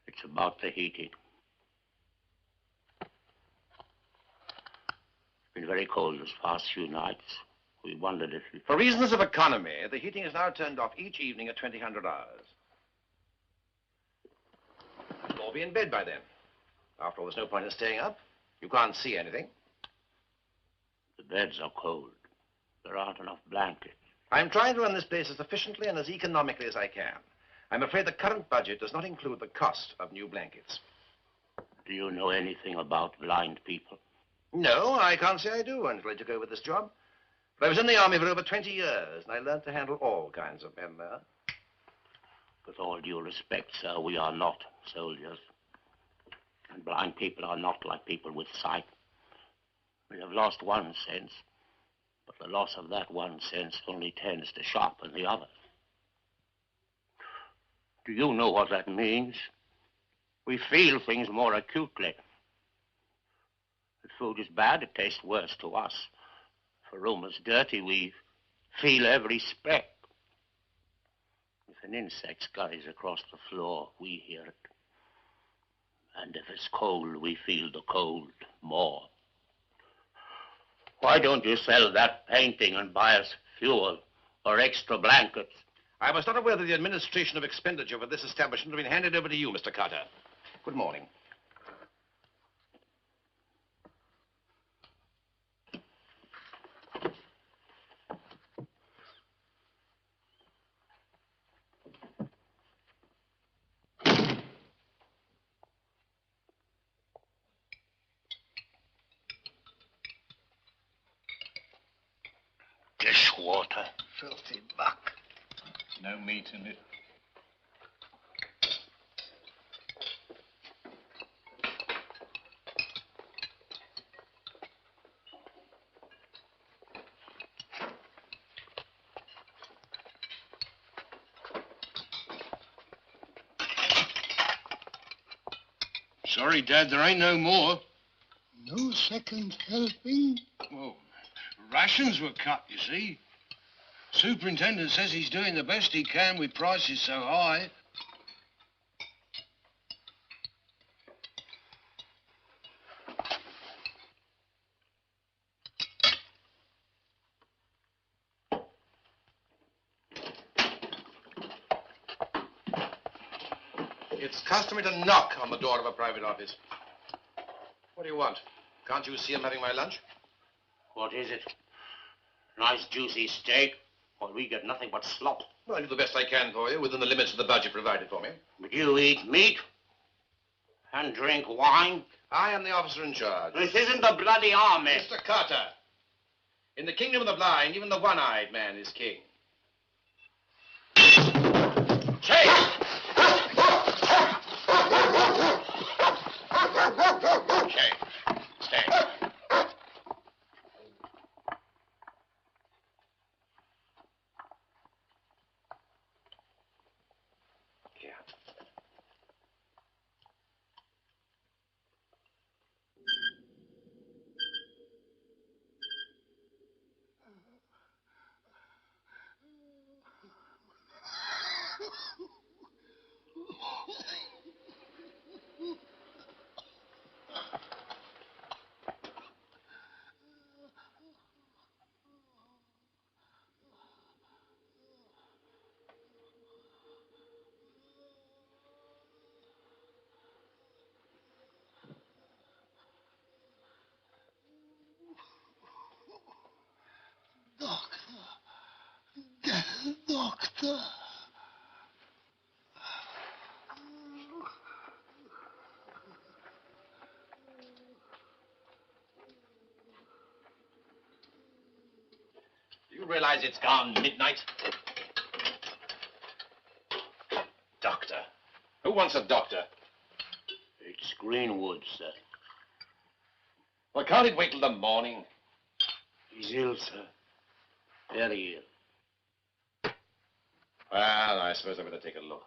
It's about the heating. It's been very cold this past few nights. We wondered if you... For reasons of economy, the heating is now turned off each evening at 2000 hours. You'll all be in bed by then. After all, there's no point in staying up. You can't see anything. The beds are cold. There aren't enough blankets. I'm trying to run this place as efficiently and as economically as I can. I'm afraid the current budget does not include the cost of new blankets. Do you know anything about blind people? No, I can't say I do until I took over this job. But I was in the army for over 20 years, and I learned to handle all kinds of men there. With all due respect, sir, we are not soldiers. And blind people are not like people with sight. We have lost one sense, but the loss of that one sense only tends to sharpen the other. Do you know what that means? We feel things more acutely. If food is bad, it tastes worse to us. If a room is dirty, we feel every speck. If an insect scurries across the floor, we hear it. And if it's cold, we feel the cold more. Why don't you sell that painting and buy us fuel or extra blankets? I was not aware that the administration of expenditure for this establishment had been handed over to you, Mr. Carter. Good morning. Dishwater. Filthy muck. No meat in it. Sorry, Dad, there ain't no more. No second helping? Well, rations were cut, you see. Superintendent says he's doing the best he can with prices so high. It's customary to knock on the door of a private office. What do you want? Can't you see I'm having my lunch? What is it? Nice juicy steak? Well, we get nothing but slop. Well, I'll do the best I can for you within the limits of the budget provided for me. But you eat meat and drink wine? I am the officer in charge. This isn't the bloody army. Mr. Carter, in the kingdom of the blind, even the one-eyed man is king. Chase! Okay, stay. Here. You realize it's gone midnight? Doctor. Who wants a doctor? It's Greenwood, sir. Well, can't it wait till the morning? He's ill, sir. Very ill. Well, I suppose I better take a look.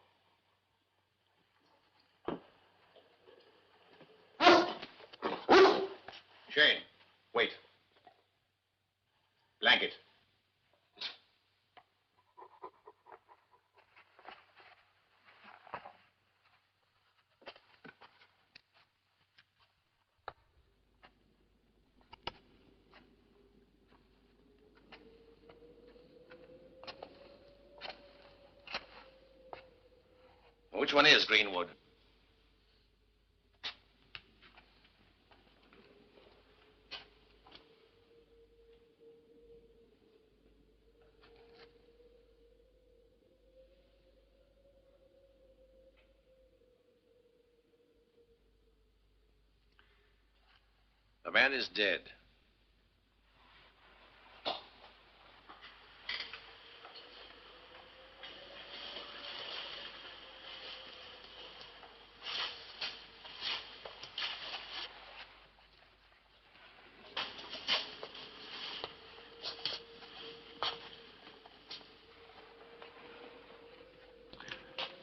Shane, wait. Blanket. Which one is Greenwood? The man is dead.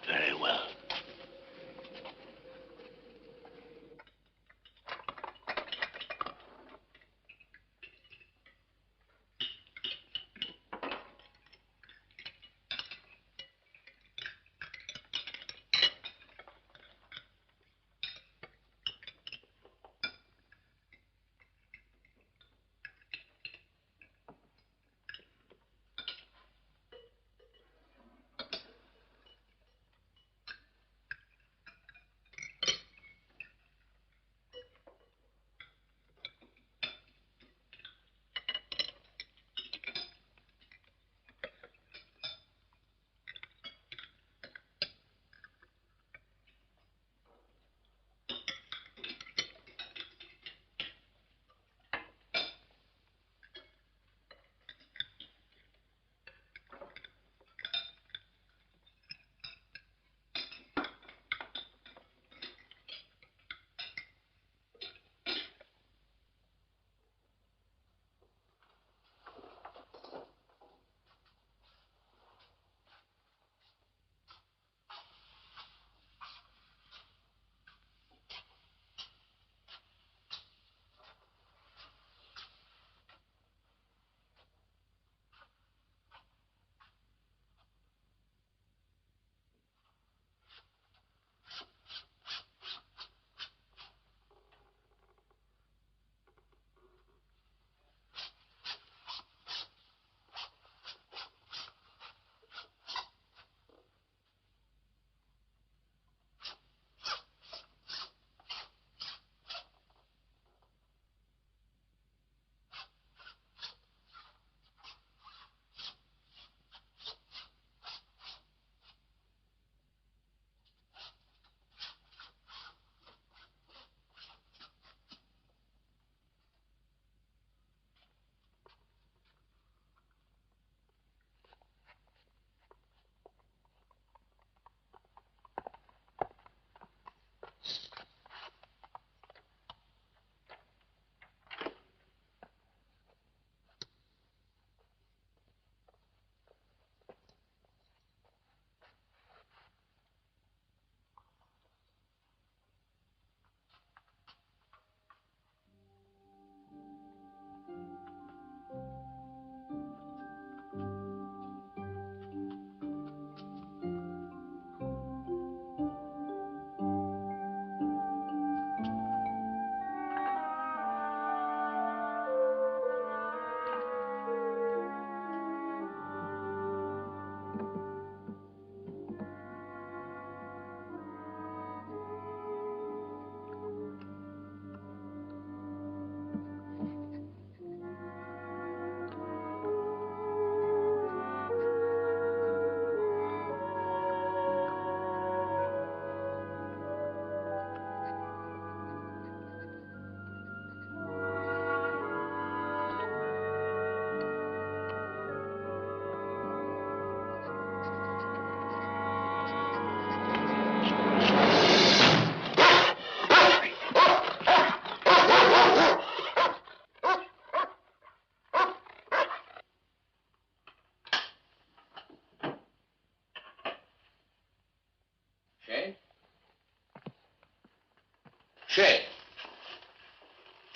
Very well.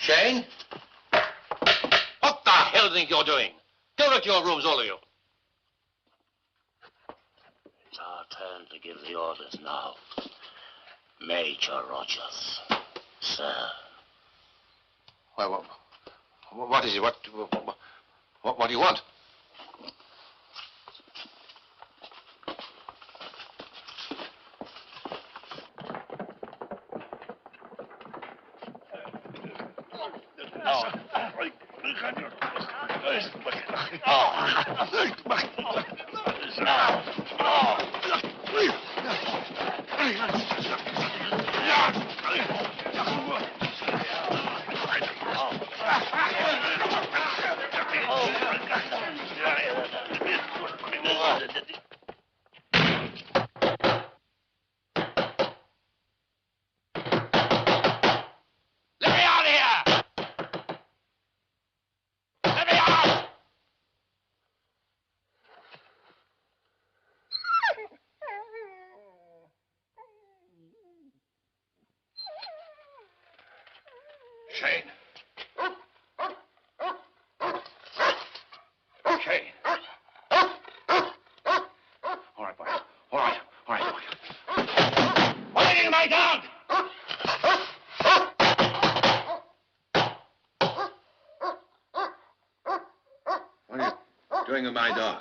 Shane? What the hell do you think you're doing? Go back to your rooms, all of you. It's our turn to give the orders now. Major Rogers, sir. Well, what is it? What do you want? Shane. Shane. All right, boy. All right, boy. What are you doing, my dog? What are you doing with my dog?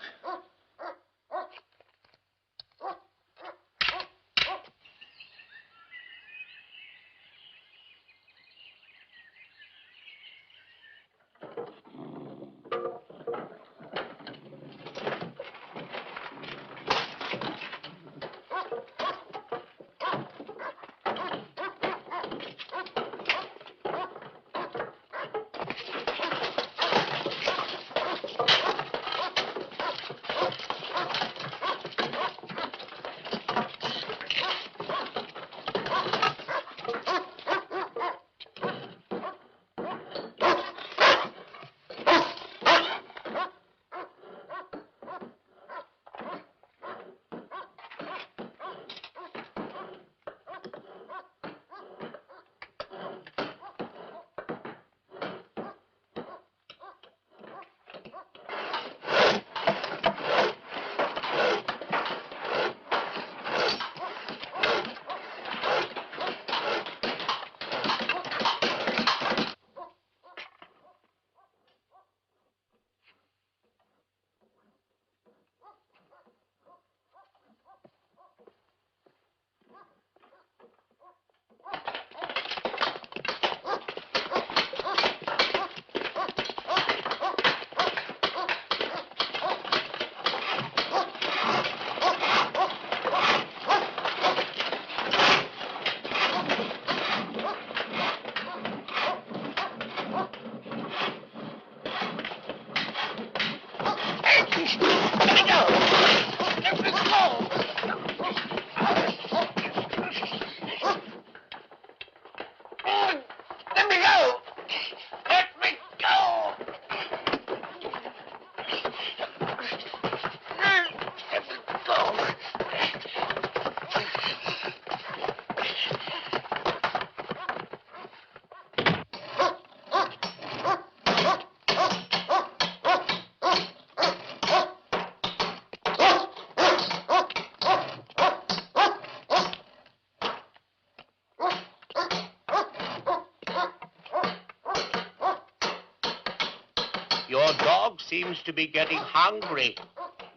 Your dog seems to be getting hungry,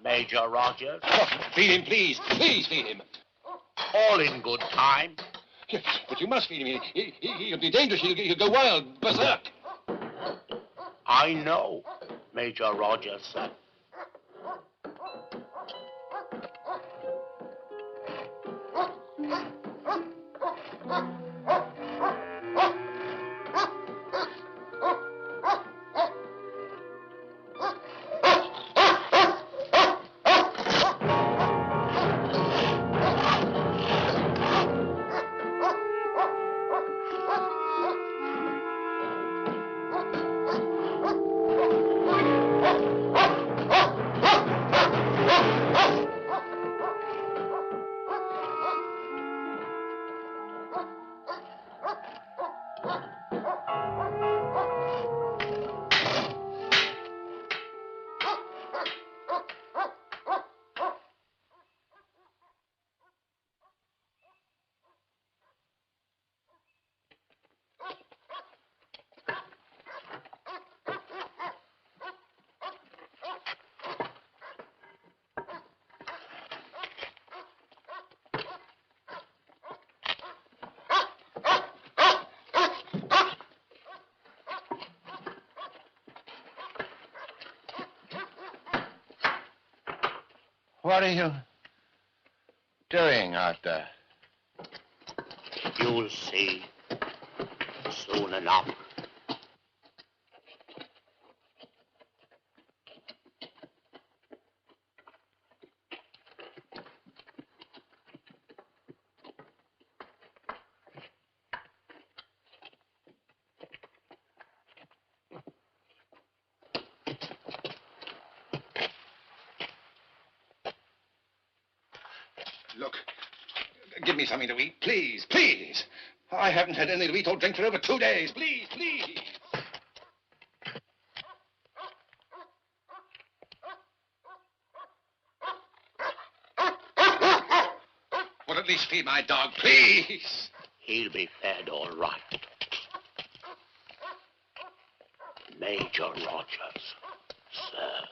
Major Rogers. Oh, feed him, please. Please feed him. All in good time. Yes, but you must feed him. He'll be dangerous. He'll go wild, berserk. I know, Major Rogers, sir. What are you doing out there? You'll see soon enough. Look, give me something to eat, please, please. I haven't had anything to eat or drink for over 2 days. Please, please. Well, at least feed my dog, please. He'll be fed all right. Major Rogers, sir.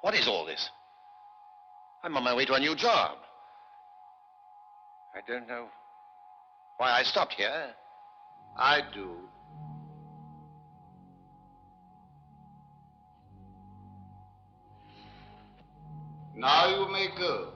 What is all this? I'm on my way to a new job. I don't know why I stopped here. I do. Now you may go.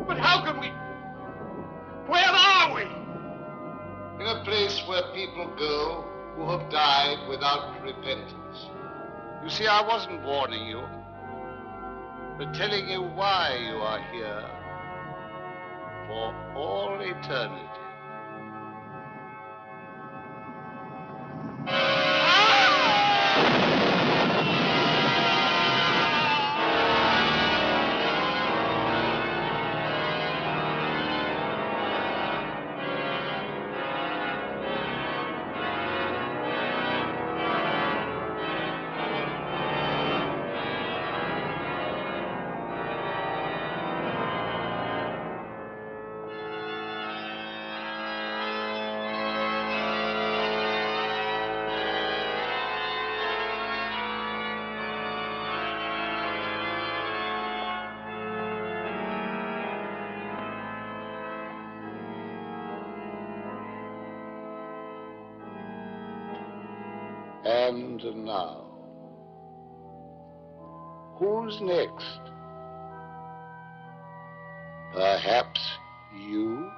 But how can we? Where are we? In a place where people go who have died without repentance. You see, I wasn't warning you, but telling you why you are here for all eternity. And now, who's next? Perhaps you?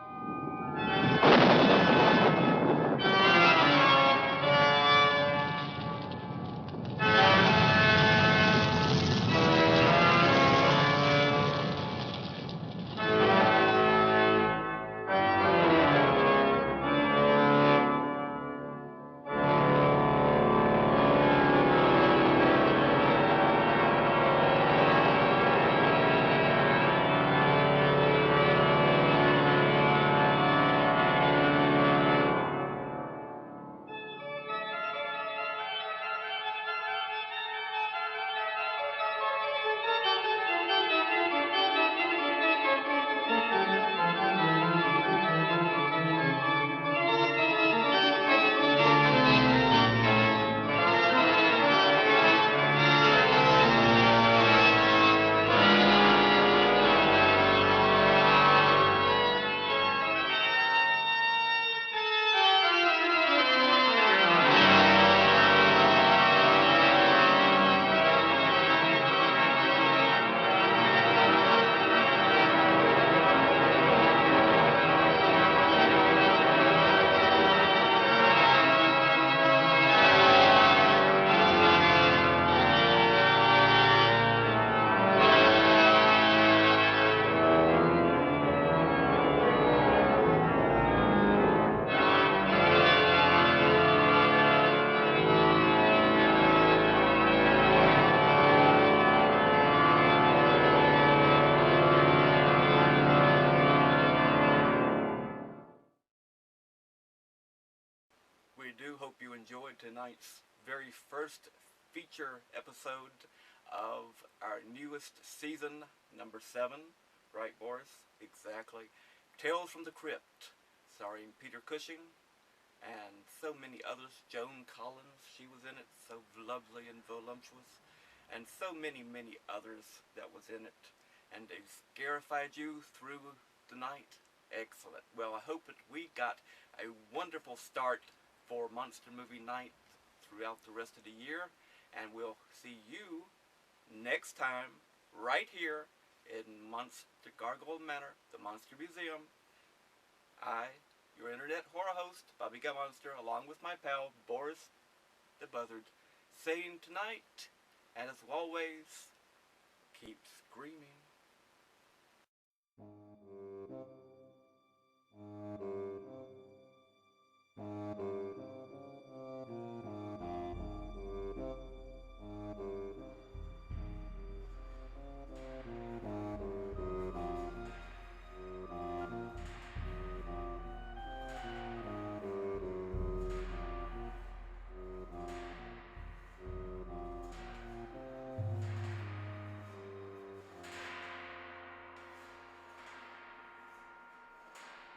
We do hope you enjoyed tonight's very first feature episode of our newest season, number 7. Right, Boris? Exactly. Tales from the Crypt, starring Peter Cushing and so many others. Joan Collins, she was in it, so lovely and voluptuous. And so many, many others that was in it. And they scarified you through the night. Excellent. Well, I hope that we got a wonderful start for Monster Movie Night throughout the rest of the year. And we'll see you next time right here in Monster Gargoyle Manor, the Monster Museum. I, your internet horror host, Bobby Monster, along with my pal, Boris the Buzzard, saying tonight, and as always,